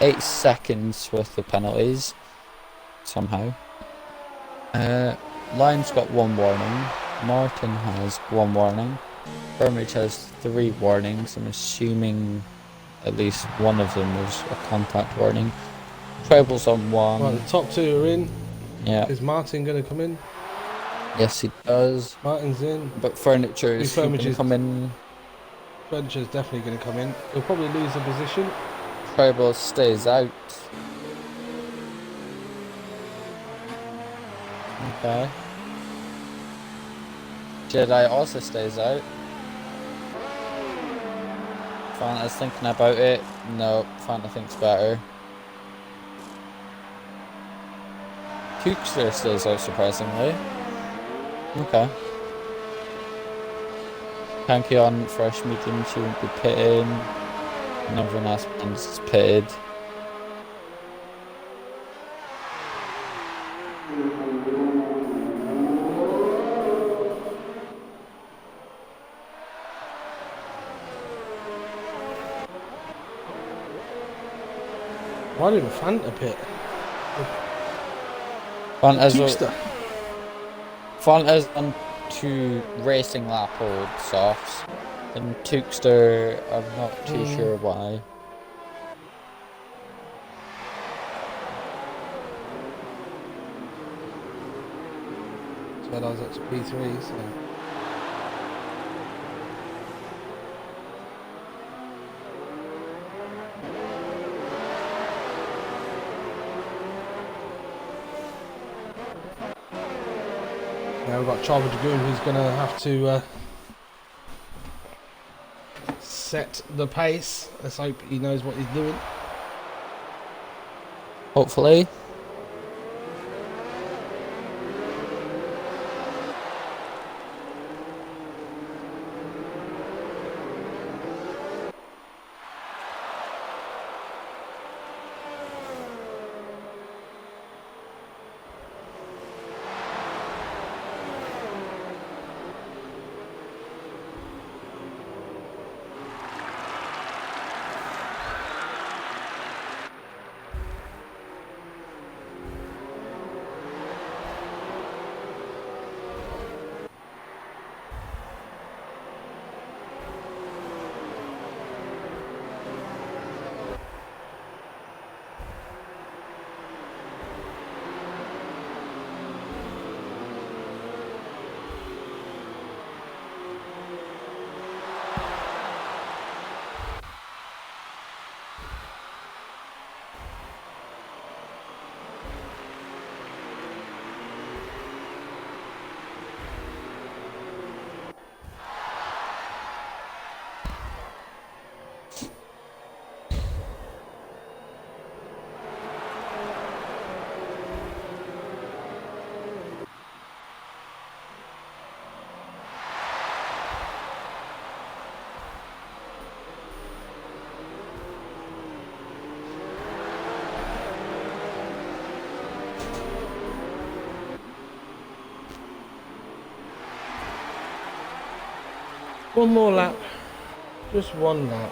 8 seconds worth of penalties. Somehow. Lime's got 1 warning. Martin has 1 warning. Burmage has 3 warnings. I'm assuming at least one of them was a contact warning. Treble's on 1. Right, the top 2 are in. Yeah. Is Martin going to come in? Yes, he does. Martin's in. But Furniture is going to come in. Furniture's definitely going to come in. He'll probably lose the position. Treble stays out. Okay. Jedi also stays out. Fanta's thinking about it. No, Fanta thinks better. Cookster stays out, surprisingly. Okay. Hanky on fresh medium, she won't be pitting. And everyone else is pitted. Why didn't Fanta pit? Fanta's on 2 racing lap hold softs, and Tookster, I'm not too sure why. So I was up to P3, so. Now we've got Charlie Dragoon who's going to have to set the pace. Let's hope he knows what he's doing. Hopefully. One more lap. Just one lap.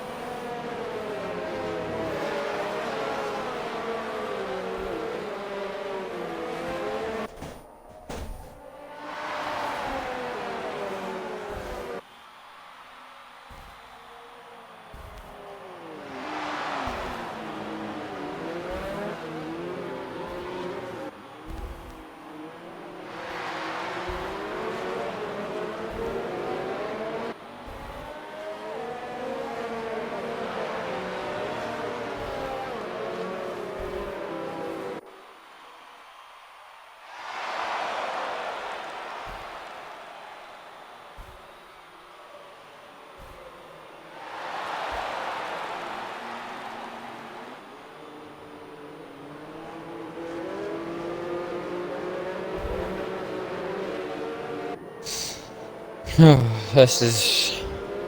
This is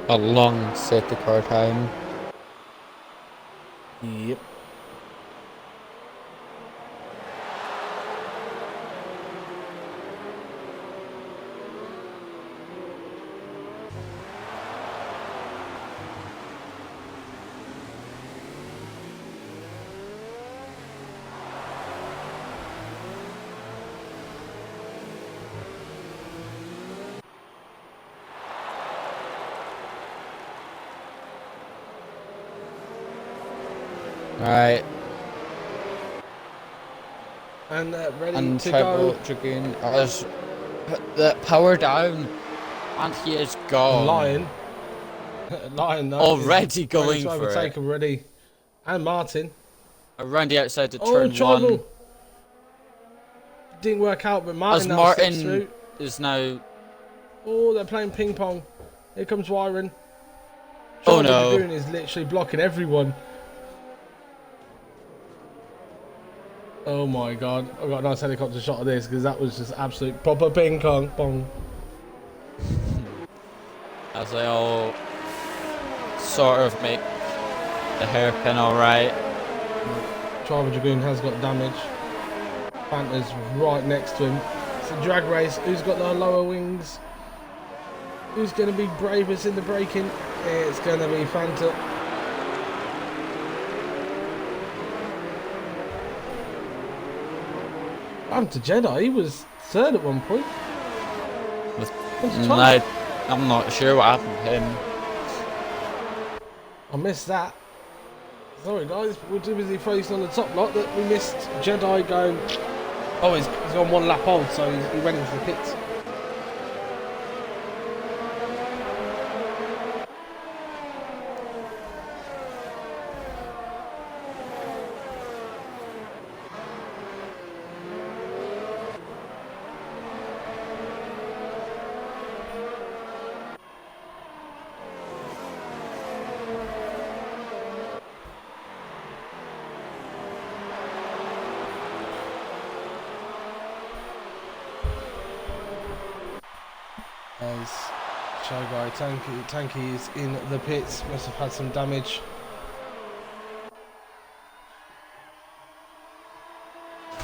a long safety car time. Yep. Right, And ready and to Tribal go. Dragoon has the power down, and he is gone. Lion. Lion though, Already is going ready to for overtake it. already. And Martin. Around the outside to Oh, turn Tribal. one. Didn't work out, but As Martin now slips Martin through. is now. Oh, they're playing ping pong. Here comes Wyron. Oh Tribal no. Dragoon is literally blocking everyone. Oh my god. I got a nice helicopter shot of this because that was just absolute proper ping pong. As they all sort of make the hairpin alright. Tribal Dragoon has got damage. Fanta's right next to him. It's a drag race. Who's got the lower wings? Who's going to be bravest in the braking? It's going to be Fanta. Fanta Jedi, he was third at one point. I'm not sure what happened to him. I missed that. Sorry guys, we're too busy focusing on the top lot that we missed Jedi going. Oh, he's on one lap old, so he went into the pits. As Shy Guy Tanky is in the pits, must have had some damage.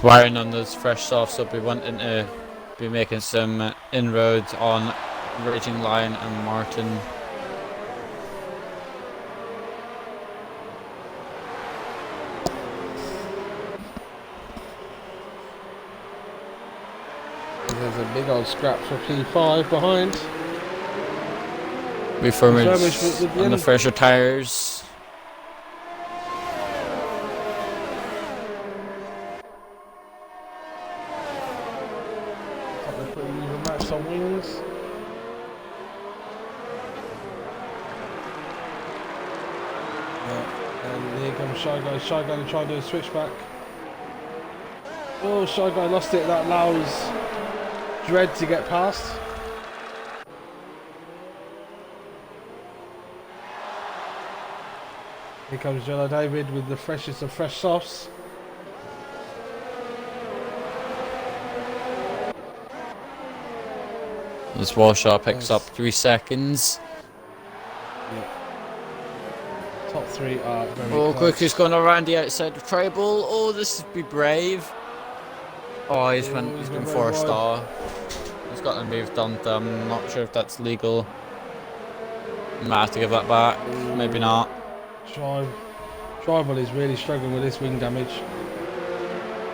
Wiring on those fresh softs, will be wanting to be making some inroads on Raging Lion and Martin. There's a big old scrap for P5 behind. Refurbished on the fresher tires. They're pretty even matched on wings. And here comes Shy Guy. Shy Guy to try and do a switchback. Oh, Shy Guy lost it. That allows Dread to get past. Here comes Jello David with the freshest of fresh softs. This Walshaw picks up 3 seconds. Yeah. Top three are very close. Quick, he's going around the outside of Tribal. Oh, this would be brave. Oh, he's been for a star. He's got to move done. I'm not sure if that's legal. Might have to give that back. Maybe not. Tribal is really struggling with this wing damage.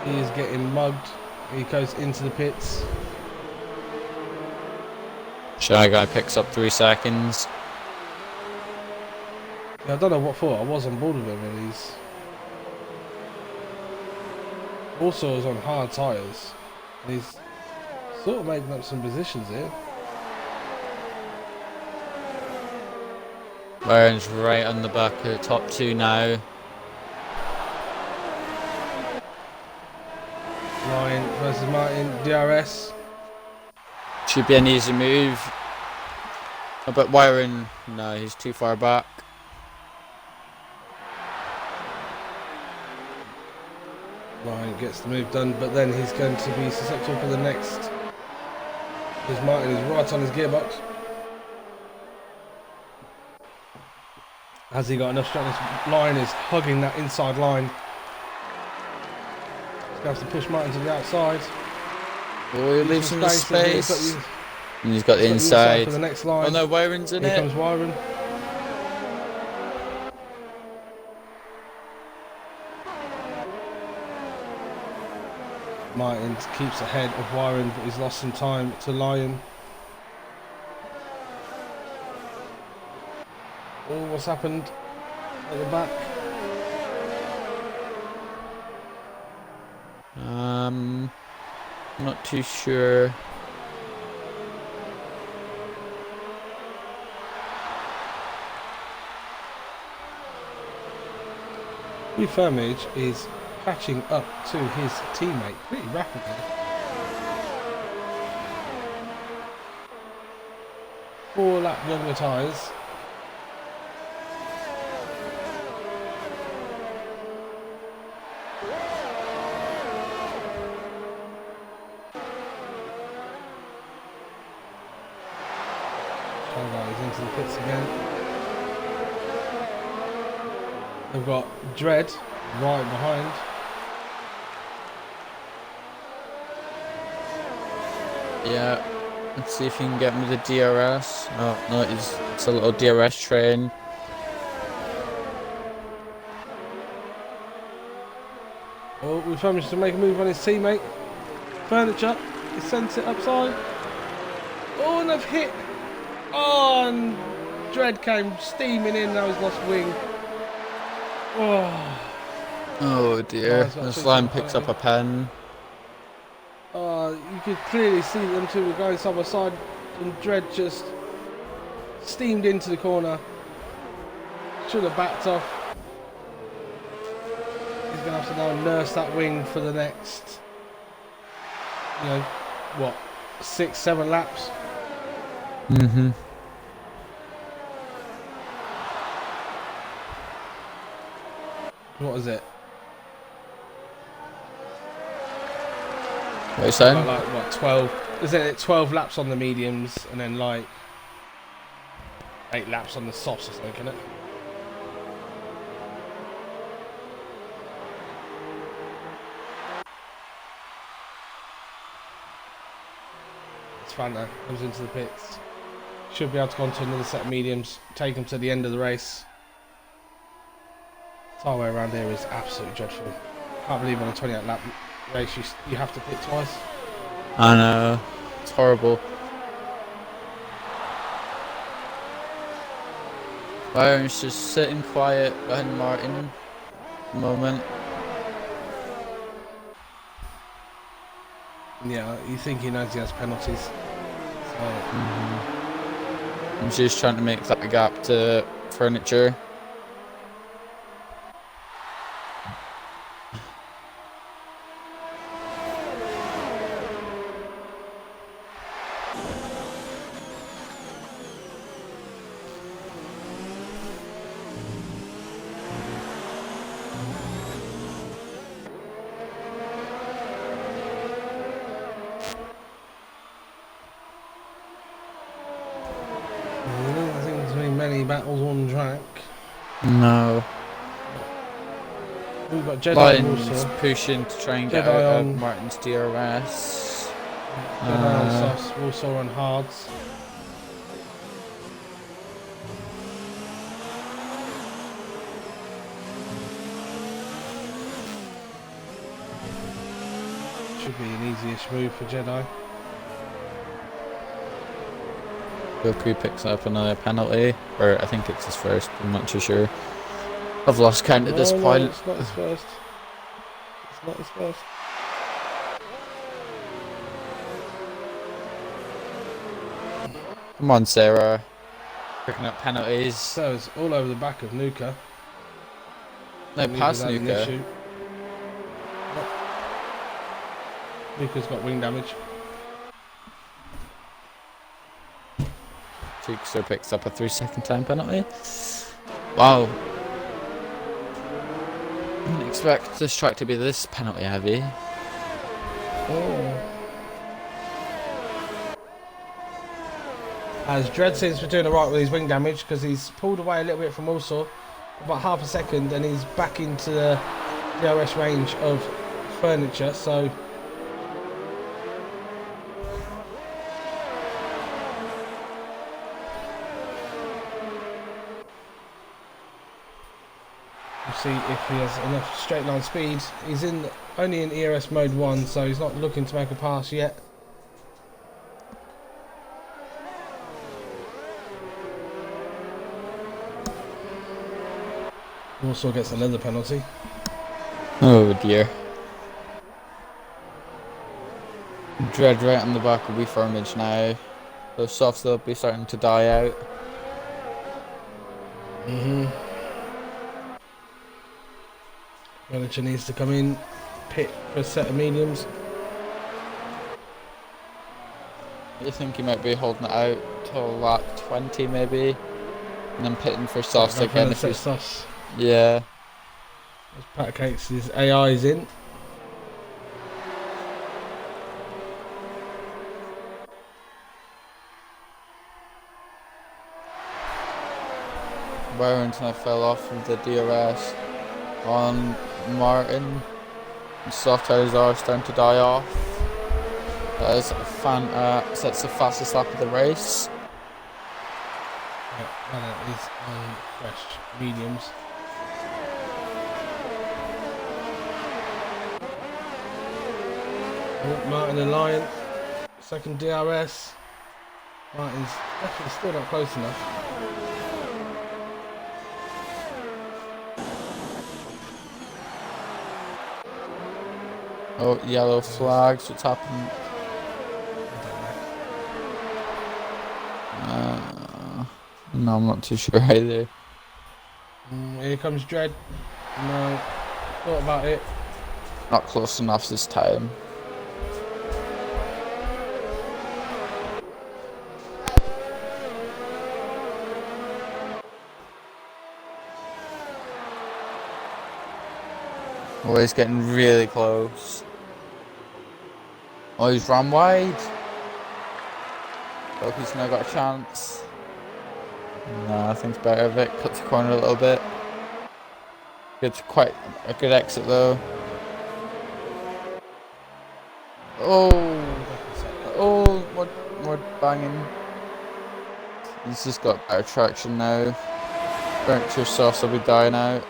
He is getting mugged. He goes into the pits. Shy Guy picks up 3 seconds. Yeah, I don't know what for. I was on board with him, and he's also is on hard tyres. And he's sort of making up some positions here. Byron's right on the back of the top 2 now. Lion versus Martin, DRS. Should be an easy move. But Byron, no, he's too far back. Lion gets the move done, but then he's going to be susceptible for the next. Because Martin is right on his gearbox. Has he got enough strength? This line is hugging that inside line. He's going to have to push Martin to the outside. Oh, he leaves some space. And he's got the the inside. for the next line. Oh no, Wyron's in Here it. comes Wyron. Martin keeps ahead of Wyron, but he's lost some time to Lyon. Oh, what's happened at the back? Not too sure. Firmage is catching up to his teammate pretty rapidly. 4-lap younger tyres. He's into the pits again. They've got Dread right behind. Yeah, let's see if he can get me the DRS. Oh no, it's a little DRS train. Oh, we've managed to make a move on his teammate. Furniture, he sends it upside. Oh, and they've hit. Oh, and Dread came steaming in, now he's lost wing. Oh dear, this line picks up a pen. You could clearly see them two were going side by side, and Dread just steamed into the corner. Should have backed off. He's going to have to now nurse that wing for the next, you know, what, 6-7 laps? Mm-hmm. What is it? What are you saying? Like what, 12? Isn't it 12 laps on the mediums and then like 8 laps on the softs or something, isn't it? It's Fanta comes into the pits. Should be able to go on to another set of mediums, take them to the end of the race. The highway around here is absolutely dreadful. Can't believe on a 28 lap race you have to pit twice. I know, it's horrible. Byron's just sitting quiet behind Martin at the moment. Yeah, you think he knows he has penalties. So. I'm just trying to make that gap to Furniture. Many battles on track. No. We've got Jedi Lion's pushing to try and get out of Martin's DRS. Jedi on softs, also on hards. Should be an easy-ish move for Jedi. Goku picks up another penalty, or I think it's his first, I'm not too sure. I've lost count at this point. It's not his first. It's not his first. Come on, Sarah. Picking up penalties. So it's all over the back of Nuka. No, past Nuka. Nuka's got wing damage. Cheekster picks up a 3-second time penalty. Wow. I didn't expect this track to be this penalty heavy. Oh. As Dread seems to be doing alright with his wing damage because he's pulled away a little bit from Allsaw. about half a second, and he's back into the DRS range of furniture. So we'll see if he has enough straight line speed. He's only in ERS mode 1, so he's not looking to make a pass yet. Also gets another penalty. Oh dear. Dread right on the back will be firmage now. Those softs will be starting to die out. Manager needs to come in, pit for a set of mediums. I think he might be holding it out till lap 20 maybe, and then pitting for softs again if he's... Yeah. As Pat Cates' AI is in. Warrington fell off of the DRS on Martin. Soft tires are starting to die off. That is sets the fastest lap of the race. Yeah, that is on fresh mediums. Martin and Lion, second DRS. Martin's definitely still not close enough. Oh, yellow flags, what's happened? No, I'm not too sure either. Here comes Dread. No, thought about it. Not close enough this time. Oh, he's getting really close. Oh, he's run wide. Hope he's now got a chance. No, I think it's better if it cuts the corner a little bit. It's quite a good exit though. Oh, more banging. He's just got better traction now. Furniture softs will be dying out.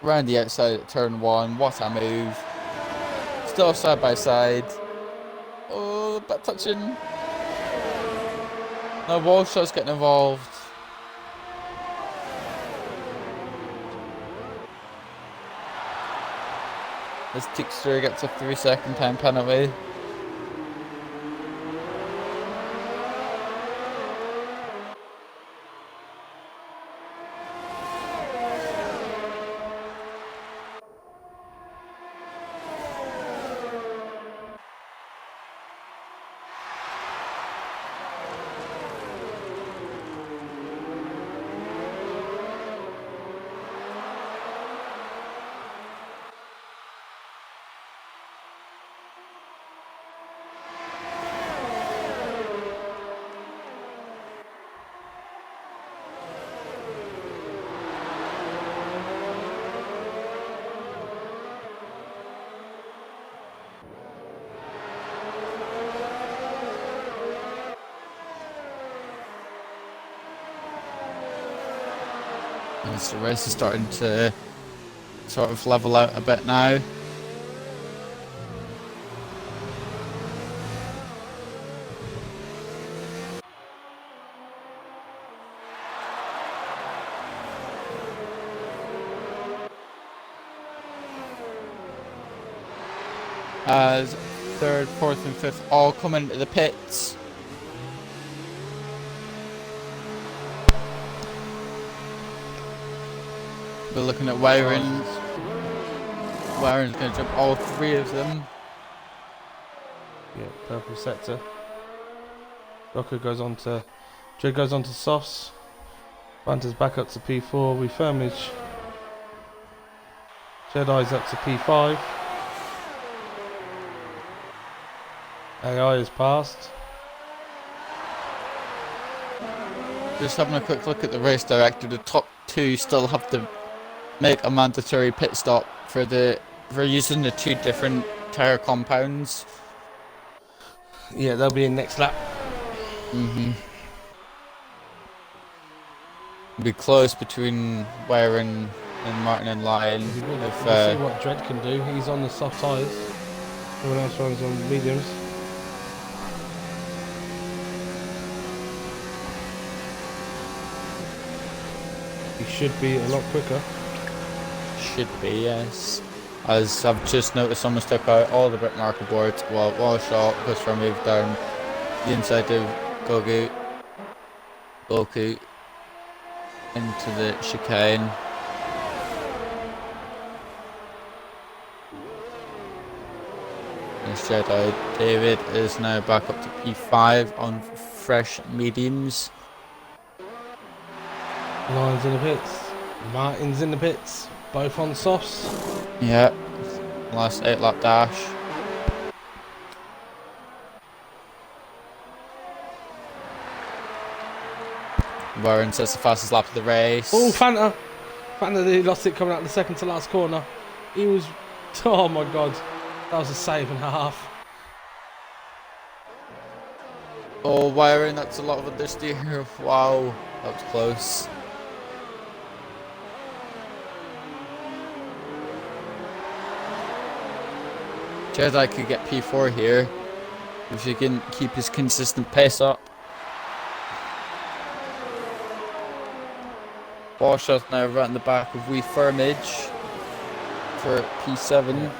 Around the outside at turn 1, what a move. Still side by side. Oh, butt touching. No, wall shot's getting involved. This Tickster gets a 3-second time penalty. The race is starting to sort of level out a bit now. As third, fourth and fifth all come into the pits. We're looking at Wyron. Wyron's going to jump all 3 of them. Yeah, purple sector. Rocker goes on to... Dread goes on to softs. Banter's back up to P4. We firmage. Jedi's up to P5. AI is passed. Just having a quick look at the race director, the top two still have to make a mandatory pit stop for using the 2 different tyre compounds. Yeah, they'll be in next lap. Be close between Warren and Martin and Lyon. We'll see what Dredd can do. He's on the soft tyres. Everyone else runs on mediums. He should be a lot quicker. Should be, yes. As I've just noticed, someone's took out all the bit marker boards. Well, Walshaw goes for a move down the inside of Goku into the chicane. This Jedi David is now back up to P5 on fresh mediums. Lyon's in the pits. Martin's in the pits. Both on softs. Yeah. Last 8 lap dash. Warren says the fastest lap of the race. Oh, Fanta! Fanta, he lost it coming out the second to last corner. He was... Oh my god. That was a save and a half. Oh, Warren, that's a lot of understeer. Wow. That was close. Jedi could get P4 here if he can keep his consistent pace up. Warshaw's now right in the back of Wee Firmage for P7.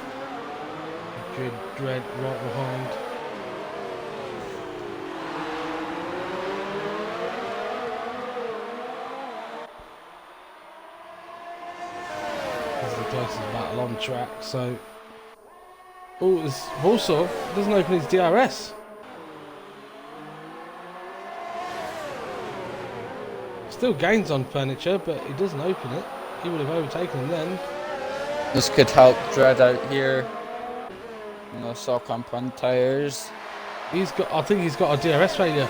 Good Dread right behind. This is the closest battle on track, so... Oh, this Warsaw doesn't open his DRS. Still gains on furniture, but he doesn't open it. He would have overtaken him then. This could help Dread out here. No saw compound tires. He's got. I think he's got a DRS failure.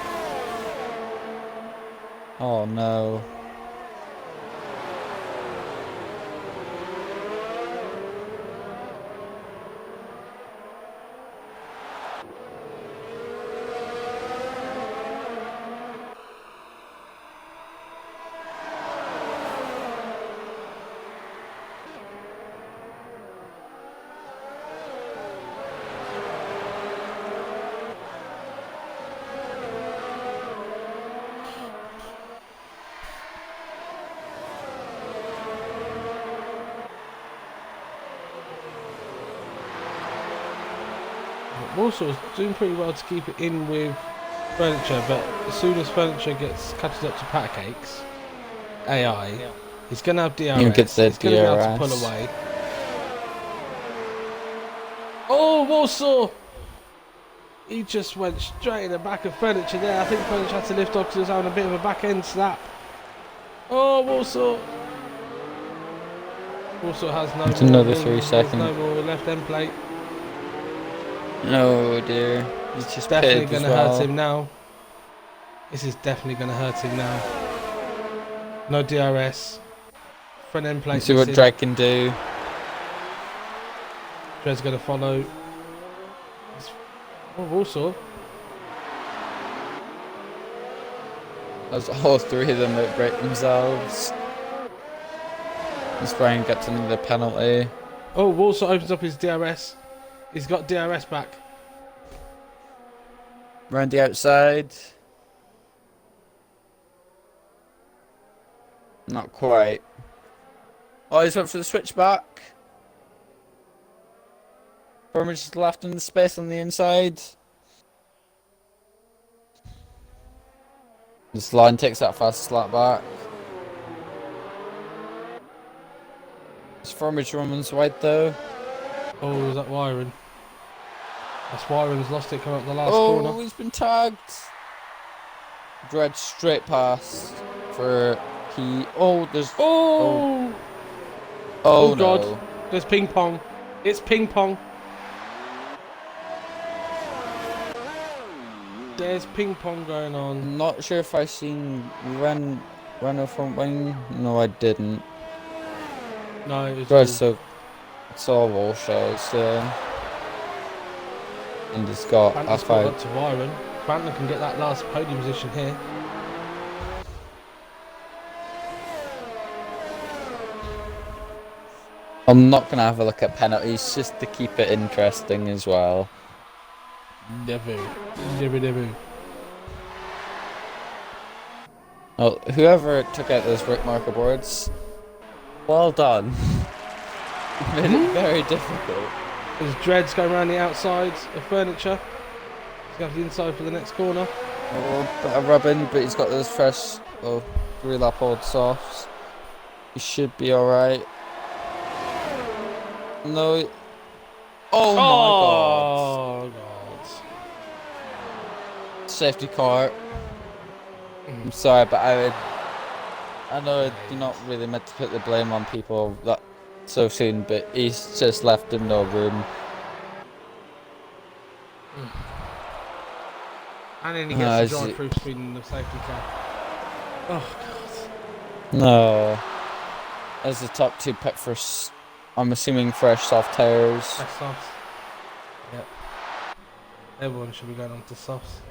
Oh no. Warsaw's doing pretty well to keep it in with furniture, but as soon as furniture gets catches up to pancakes, AI, he's going to have DRS. You get the he's going to be able to pull away. Oh, Warsaw! He just went straight in the back of furniture there. I think furniture had to lift off because he was having a bit of a back end slap. Oh, Warsaw! Warsaw has no. It's another 3 seconds. No more left end plate. No dear. He's just definitely going to hurt him now. This is definitely going to hurt him now. No DRS. Front end plate. Let's see what Drake can do. Dre's going to follow. Oh, Warsaw. As all 3 of them outbreak themselves. This Brian gets another penalty. Oh, Warsaw opens up his DRS. He's got DRS back. Round the outside. Not quite. Oh, he's went for the switchback. Firmage is left in the space on the inside. This line takes that fast slap back. This Firmage runs wide though. Oh, is that Wyron? That's Wyron's lost it coming up the last corner. Oh, he's been tagged. Dread straight past for P. Oh, there's. Oh! Oh, God. no. There's ping pong. It's ping pong. There's ping pong going on. I'm not sure if I seen Renault front wing. No, I didn't. No, it was Right, all... so it's all wall shows. And he's got Banton's caught up to Byron. Banton can get that last podium position here. I'm not gonna have a look at penalties just to keep it interesting as well. Never. Well, whoever took out those brick marker boards, well done. You made it very difficult. There's Dreads going around the outside of furniture. He's going to the inside for the next corner. Oh, bit of rubbing, but he's got those fresh, 3-lap old softs. He should be alright. No. Oh my god. Safety car. I'm sorry, but I know you're not really meant to put the blame on people that so soon, but he's just left him no room. And then he gets the drive through speed in the safety car. Oh god. No. As the top two pit for, I'm assuming, fresh soft tires. Fresh softs. Yep. Everyone should be going on to softs.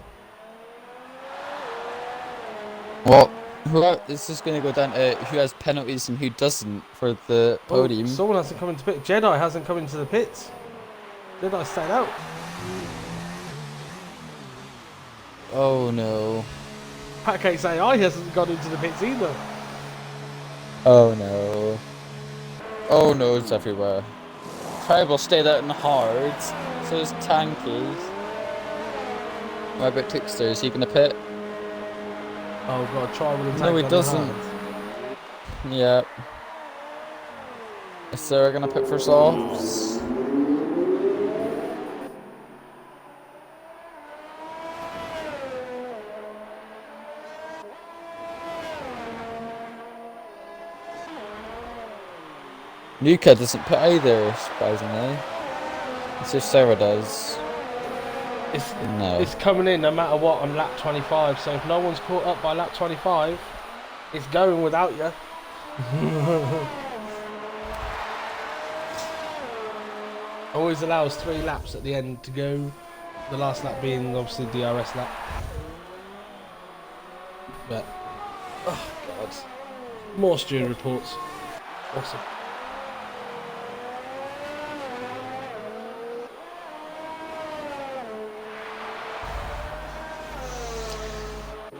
Well, this is going to go down to who has penalties and who doesn't for the podium. Someone hasn't come into the pit. Jedi hasn't come into the pits. Jedi stayed out. Oh no. Patcake's AI hasn't gone into the pits either. Oh no. Oh no, it's everywhere. Tribal stayed out in the hards. So is Tanky. What about Trickster? Is he going to pit? Oh god, Tribal and Tank. No, he doesn't. Yep. Is Sarah going to pit for softs? Nuka doesn't pit either, surprisingly. It's if Sarah does. It's coming in no matter what on lap 25, so if no one's caught up by lap 25, it's going without you. Always allows 3 laps at the end to go, the last lap being obviously DRS lap. But, oh god, more steering reports. Awesome.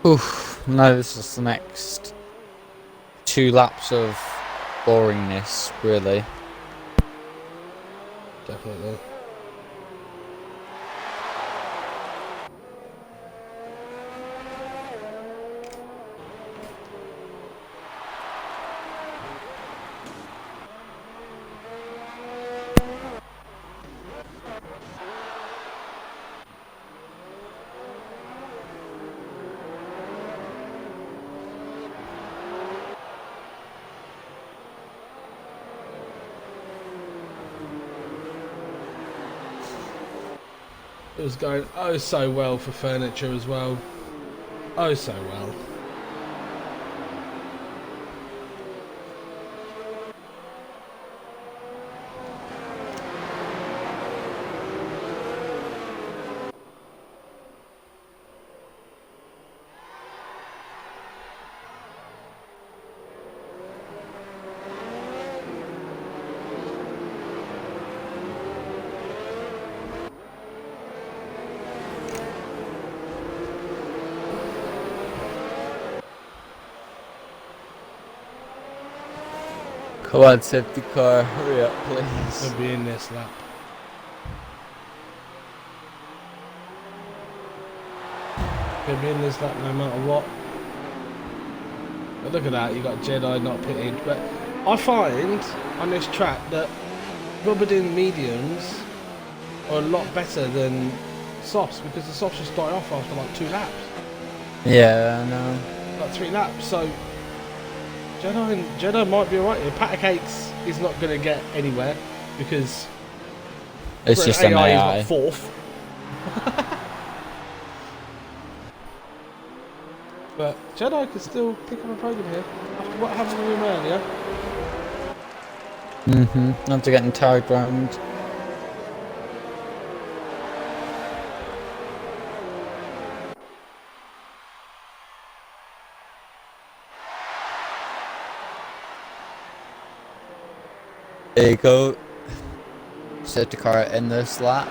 Oof, now this is the next 2 laps of boringness, really. Definitely. It was going oh so well for furniture as well. Oh so well. Come on, safety car, hurry up, please. Gonna be in this lap. Gonna be in this lap no matter what. But look at that, you got Jedi not pitted. But I find on this track that rubbered-in mediums are a lot better than softs because the softs just die off after like 2 laps. Yeah, I know. Like 3 laps, so Jedi might be alright here. Patacakes is not going to get anywhere because it's just an AI. is like 4th. But Jedi could still pick up a podium here after what happened to him earlier. After getting tagged round. There you go. Safety car in this lap.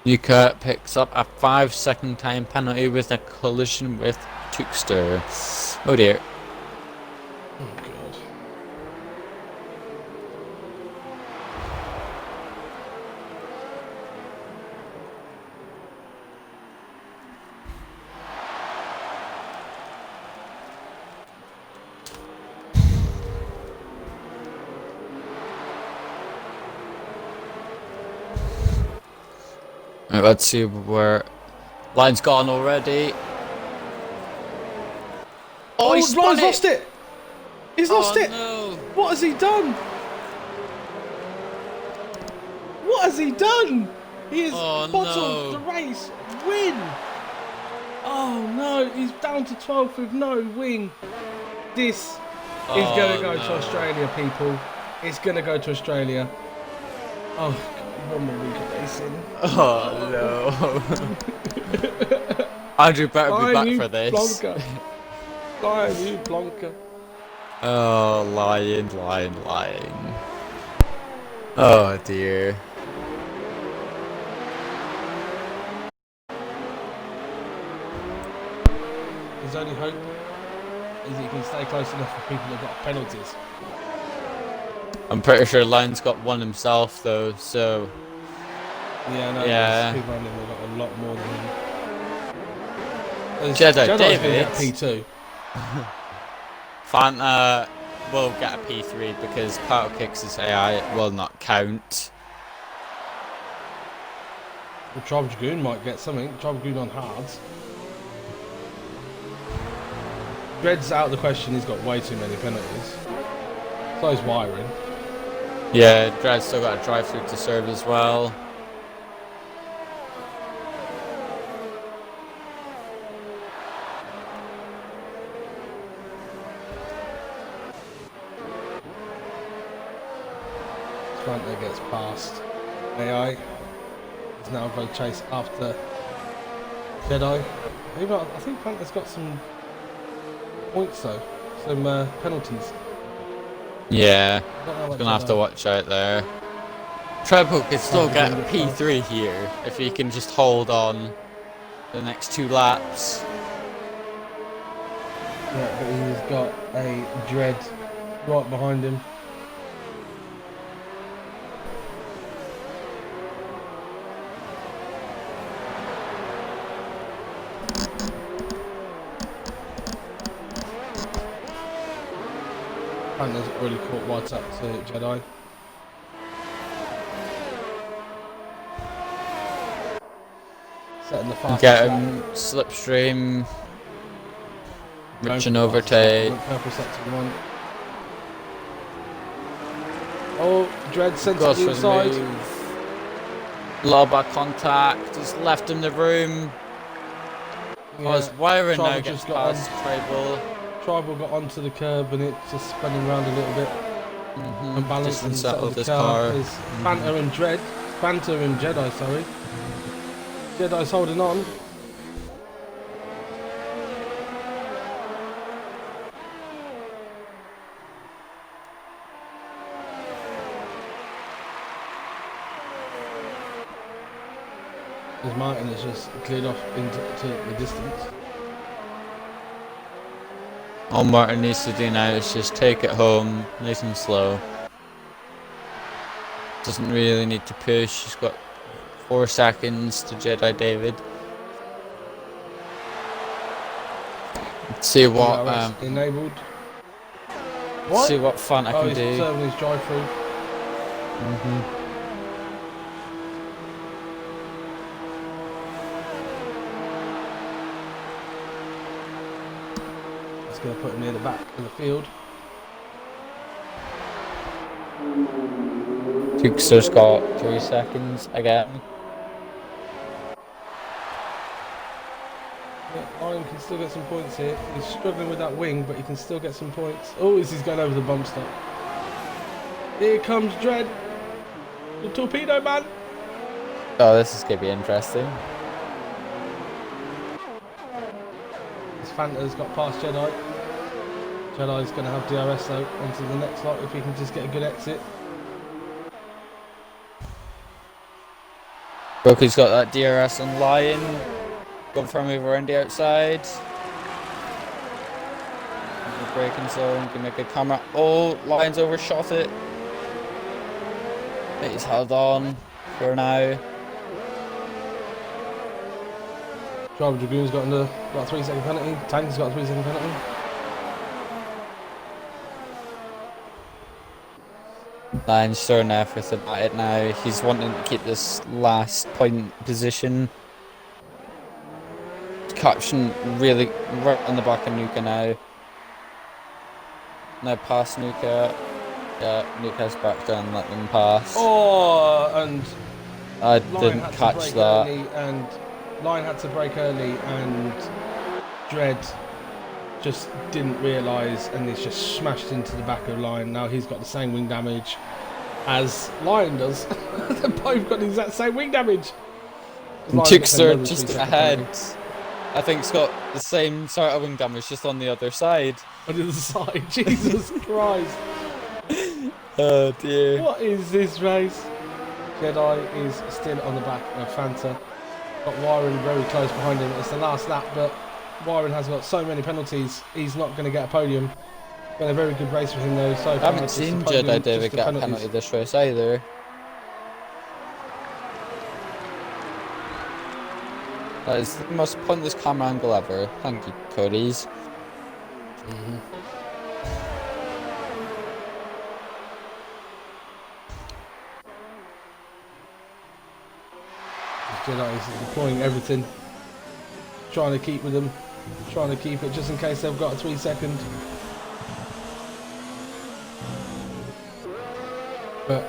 Yuka picks up a 5-second time penalty with a collision with Tukster. Oh dear. Oh god. Right, let's see where line's gone already. Oh, he's lost it! He's lost it! No. What has he done? What has he done? He has bottled the race. Win! Oh no, he's down to 12th with no win. This is going to go to Australia, people. It's going to go to Australia. Oh, God, one more week of racing. Oh no. Andrew better be back for this. Blanca. Lion, you Blanca. Oh, lying. Oh dear. His only hope is he can stay close enough for people that got penalties. I'm pretty sure Line's got one himself though, so yeah, no, yeah. People around him have got a lot more than him. Jedi David P2. Fanta will get a P3 because Paddle Kicks' AI will not count. The Tribe Dragoon might get something. Tribe Dragoon on hards. Dread's out of the question, he's got way too many penalties. So is Wiring. Yeah, Dread's still got a drive through to serve as well. Fanta gets past AI. He's now going to chase after Jedi. I think Fanta's got some points though, some penalties. Yeah, he's gonna have to watch out there. Treble could still get a P3 here if he can just hold on the next 2 laps. Yeah, but he's got a Dread right behind him. Fanta's really caught what's up to Jedi. Setting the fastest. Get him slipstream. Rich and overtake. Purple sector 1. Oh, Dread sent to the inside. Low back contact. Just left him the room. Because Wiring now gets past Tribal. Tribal got onto the curb and it's just spinning around a little bit. Unbalanced and settled this car. Is Fanta and Dread. Fanta and Jedi, sorry. Jedi's holding on. As Martin has just cleared off into the distance. All Martin needs to do now is just take it home, nice and slow. Doesn't really need to push, he's got 4 seconds to Jedi David. Let's see what enabled. What? See what fun I can do. He's serving his drive through. That's going to put him near the back of the field. Tuxer's got 3 seconds again. Yeah, Lion can still get some points here. He's struggling with that wing, but he can still get some points. Oh, he's going over the bump stop. Here comes Dread. The torpedo man. Oh, this is going to be interesting. This Fanta's got past Jedi. Jedi's going to have DRS though onto the next lot if he can just get a good exit. Broky's got that DRS on Lion. Going for a move around the outside. The braking zone can make a camera. Oh, Lion's overshot it. But he's held on for now. Driver Dragoon's got a 3-second penalty. Tank's got a 3-second penalty. Lion's throwing everything at it now. He's wanting to keep this last point position. Caption really right on the back of Nuka now. Now past Nuka. Yeah, Nuka's back down, let them pass. Oh, and I Lion didn't had to catch break that. early, and Lion had to break early, and Dread just didn't realise, and he's just smashed into the back of Lion. Now he's got the same wing damage as Lion does. They've both got the exact same wing damage. And Tuxer just ahead. I think it's got the same sort of wing damage, just on the other side. On the other side, Jesus Christ. Oh dear. What is this race? Jedi is still on the back of Fanta. Got Wyron very close behind him. It's the last lap, but Wyron has got so many penalties, he's not going to get a podium. Been a very good race for him though. So I haven't seen Jedi David get a penalty this race either. That is the most pointless camera angle ever. Thank you, Cody's. Jedi is deploying everything, trying to keep with them, trying to keep it just in case they've got a 3-second. But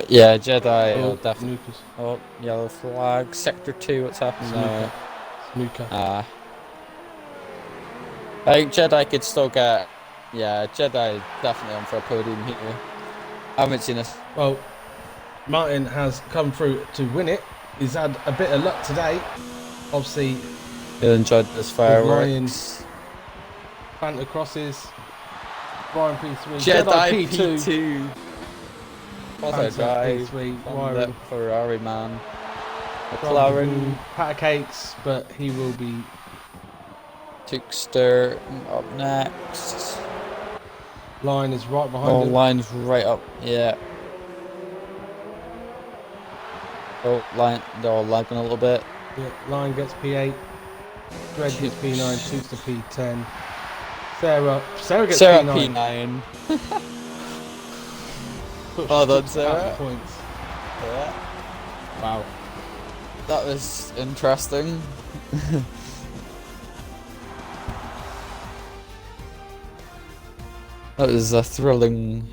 Yeah, Jedi. oh, Definitely. Nuka's. Oh, yellow flag. Sector 2. What's happening there? Nuka. I think Jedi could still get. Yeah, Jedi definitely on for a podium here. I haven't seen this. Well, Martin has come through to win it. He's had a bit of luck today. Obviously, You'll enjoy this fireworks. Fanta crosses. Ryan P3. Jedi P2. P2. What a drive P3. from the Ferrari man. McLaren. McLaren. Pat of cakes, but he will be. Tuxter up next. Line is right behind Oh, him. line's right up. Yeah. Oh, line. They're all lagging a little bit. Yeah, Line gets P8. Dread gets P9. Toots to P10. Sarah gets P9. P9. Well done, Sarah. Points. Yeah. Wow. That was interesting. That was a thrilling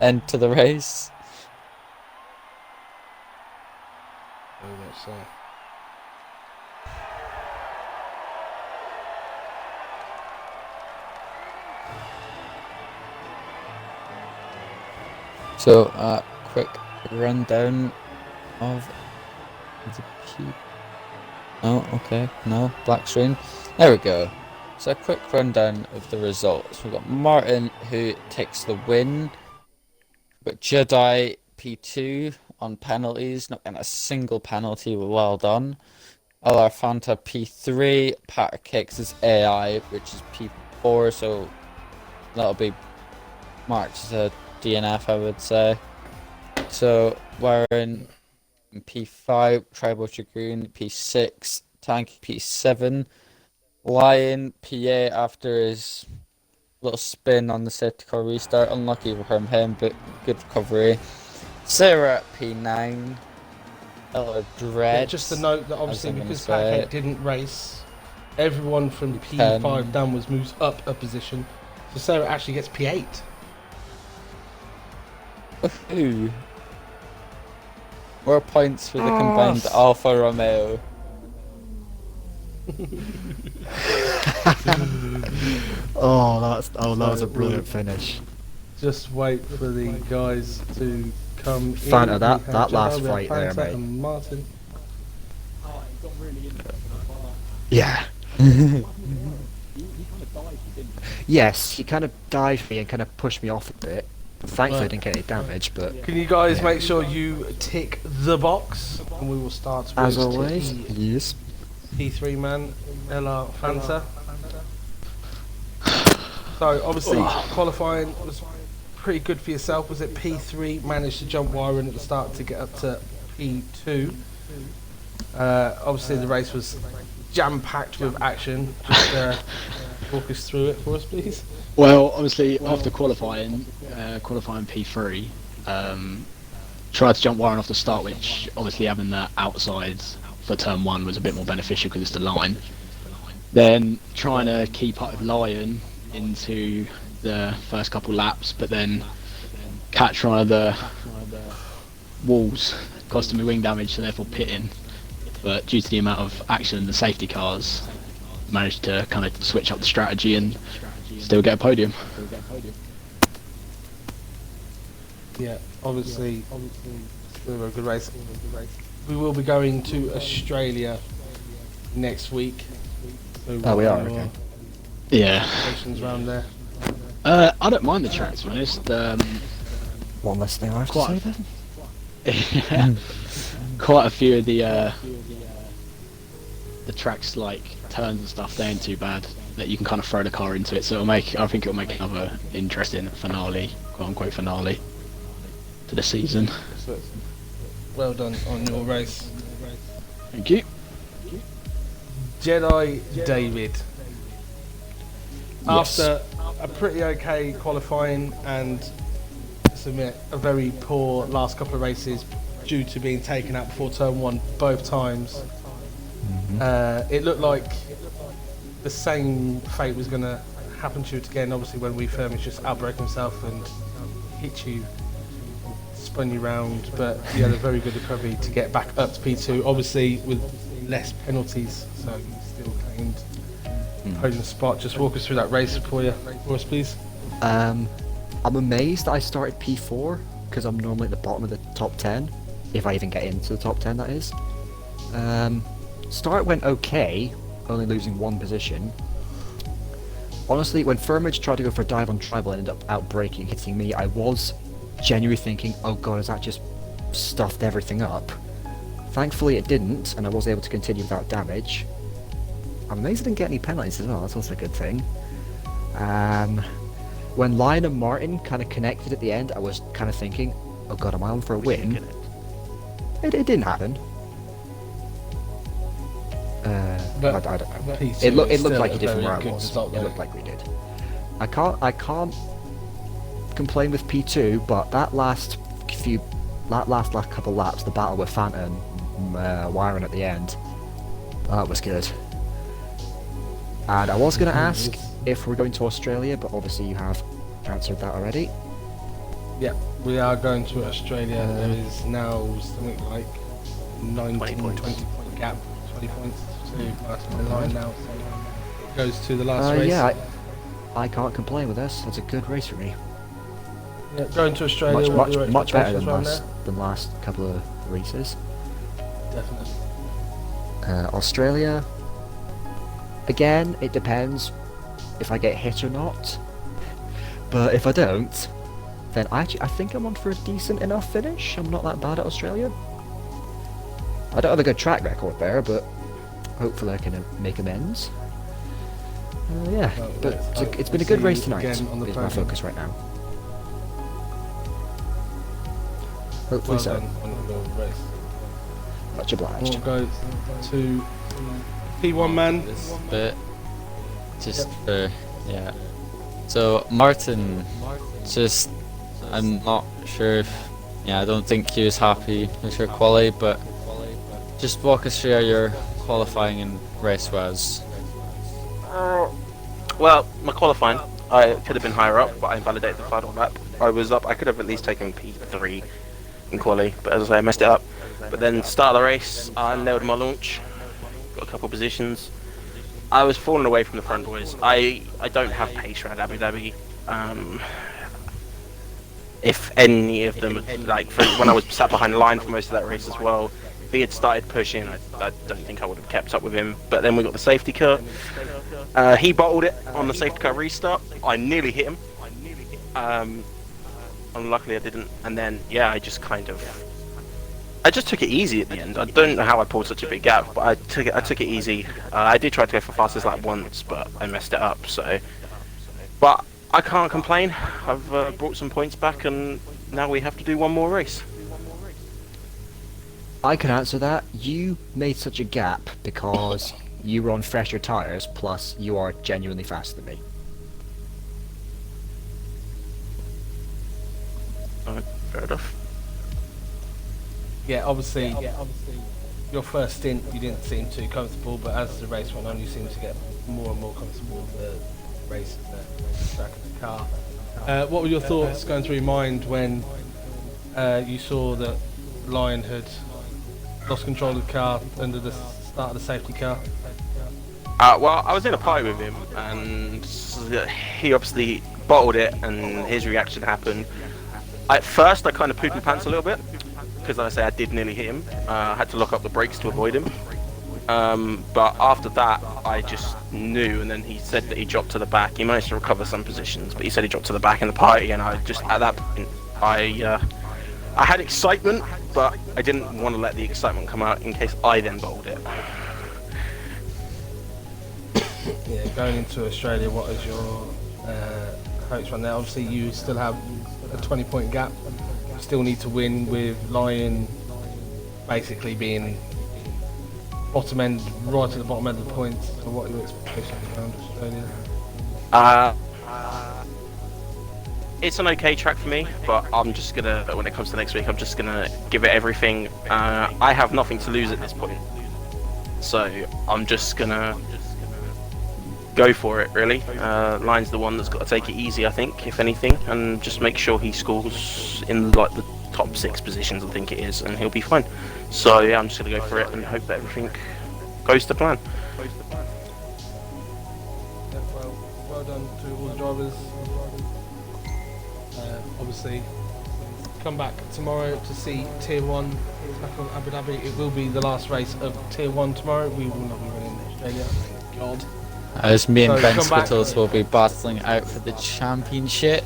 end to the race. Very much so. So, quick rundown of the P. Oh, okay. No, black screen. There we go. So, a quick rundown of the results. We've got Martin, who takes the win. But Jedi P2 on penalties, not getting a single penalty. Well done. LR Fanta P3. Pat Kicks is AI, which is P4. So, that'll be marked as a DNF, I would say. So we're in P5, Tribal Dragoon P6, Tank P7, Lion P8 after his little spin on the safety car restart. Unlucky from him, but good recovery. Sarah P9, Hello, Dread. Just to note that obviously I'm gonna because say. Hackett didn't race, everyone from P5 downwards moves up a position. So Sarah actually gets P8. Woohoo! More points for the combined Alfa Romeo. That was a brilliant finish. Just wait for the guys to come Fanta, in. that last fight there, Fanta mate. and Martin. Yeah. Yes, he kind of dived me and kind of pushed me off a bit. Thankfully, I didn't get any damage, but Can you guys make sure you tick the box? And we will start with as always, yes. P3 man, LR Fanta. So obviously qualifying was pretty good for yourself. Was it P3? Managed to jump wiring at the start to get up to P2. Obviously the race was jam-packed with action. Just walk us through it for us, please. Well, obviously after qualifying P3, tried to jump wiring off the start, which obviously having that outside for turn 1 was a bit more beneficial because it's the line. Then trying to keep up with Lion into the first couple laps, but then catch one of the walls, costing me wing damage, so therefore pitting. But due to the amount of action in the safety cars, managed to kind of switch up the strategy and still get a podium. Yeah, obviously still a good race. We will be going to Australia next week. So Oh, we are, okay. Yeah. Stations around there. I don't mind the track, to be honest. One less thing I have to Quite. say then. Quite a few of the tracks, like turns and stuff, they ain't too bad. That you can kind of throw the car into it, so I think it'll make another interesting finale, quote unquote finale, to the season. So, well done on your race. Thank you. Jedi David. Yes. After a pretty okay qualifying and submit a very poor last couple of races due to being taken out before turn 1 both times, it looked like the same fate was going to happen to you again. Obviously when we firmly just outbreak himself and hit you, spun you round, but you had a very good recovery to get back up to P2, obviously with less penalties, so you still claimed podium spot. Just walk us through that race for us, please. I'm amazed that I started P4 because I'm normally at the bottom of the top 10, if I even get into the top 10, that is. Start went okay, only losing 1 position. Honestly, when Firmage tried to go for a dive on tribal and ended up outbraking, hitting me, I was genuinely thinking, oh god, has that just stuffed everything up? Thankfully it didn't, and I was able to continue without damage. I'm amazed I didn't get any penalties as well, that's also a good thing. When Lion and Martin kind of connected at the end, I was kind of thinking, oh god, am I on for a win? It didn't happen. But I don't know. P2 It looked is like still he did a from where I very good was. result, It though. looked like we did. I can't complain with P2, but that last couple laps, the battle with Fanta and Wyron at the end, that was good. And I was going to ask if we're going to Australia, but obviously you have answered that already. Yeah, we are going to Australia. There is now something like 19, 20 point gap, 20 points to Martin the line now. So it goes to the last race. Yeah, I can't complain with this. That's a good race for me. Yeah, going to Australia. what are your Much better expectations than around last couple of races. there? Definitely. Australia, again, it depends if I get hit or not. But if I don't, then I think I'm on for a decent enough finish. I'm not that bad at Australia. I don't have a good track record there, but hopefully I can make amends. Yeah, Well, but let's hope it's been a to good see race you tonight. again on the Is my podium. focus right now. Hopefully Well so. done on your race. Much obliged. We'll go to P1 man. This bit, just for, yeah. So Martin, just, I'm not sure if, yeah, I don't think he was happy with your quali, but Just walk us through how your qualifying and race was. Well, my qualifying, I could have been higher up, but I invalidated the final lap. I was up. I could have at least taken P3 in quali, but as I say, I messed it up. But then start of the race, I nailed my launch, got a couple positions. I was falling away from the front boys. I don't have pace around Abu Dhabi. If any of them, like when I was sat behind the line for most of that race as well, if he had started pushing, I don't think I would have kept up with him. But then we got the safety car. He bottled it on the safety car restart. I nearly hit him. Unluckily I didn't. And then, yeah, I just took it easy at the end. I don't know how I pulled such a big gap, but I took it easy. I did try to go for fastest lap once, but I messed it up. So, but I can't complain. I've brought some points back, and now we have to do one more race. I can answer that. You made such a gap because you were on fresher tyres, plus you are genuinely faster than me. Fair enough. Yeah, obviously, your first stint you didn't seem too comfortable, but as the race went on, you seemed to get more and more comfortable with the race, the track of the car. What were your thoughts going through your mind when you saw that Lion had lost control of the car under the start of the safety car? Well, I was in a fight with him, and he obviously bottled it, and his reaction happened. At first, I kind of pooped my pants a little bit, because I say I did nearly hit him. I had to lock up the brakes to avoid him. But after that, I just knew, and then he said that he dropped to the back. He managed to recover some positions, but he said he dropped to the back in the party, and I just, at that point, I had excitement, but I didn't want to let the excitement come out in case I then bowled it. Yeah, going into Australia, what is your hopes from there? Obviously, you still have a 20-point gap. You still need to win with Lion basically being bottom end, right at the bottom end of the points. So what are your expectations around Australia? It's an okay track for me, but I'm just gonna, when it comes to next week, I'm just gonna give it everything. I have nothing to lose at this point, so I'm just gonna go for it, really. Lion's the one that's got to take it easy, I think, if anything, and just make sure he scores in like the top 6 positions, I think it is, and he'll be fine. So yeah, I'm just gonna go for it and hope that everything goes to plan. Yeah, well done to all the drivers. Obviously, come back tomorrow to see Tier 1 back on Abu Dhabi. It will be the last race of Tier 1 tomorrow. We will not be running in Australia, thank God. As me and So Ben come back. Spittles will be battling out for the championship.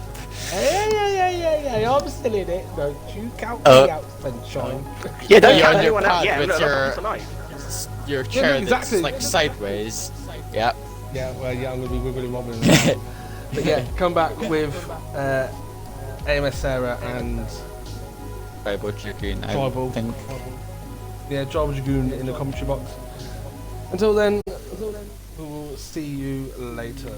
Yeah, I'm still in it. Don't you count me out, sunshine. Yeah, don't You're count on your anyone out. pad Yeah, with look, your- tonight. Your chair exactly. that's like sideways. Yep. Yeah, well, yeah, I'm going to be wiggly wobbling. But yeah, come back with AMS Sarah and Tribal Dragoon, I Tribal. think. Yeah, Tribal Dragoon in the commentary box. Until then, we will see you later.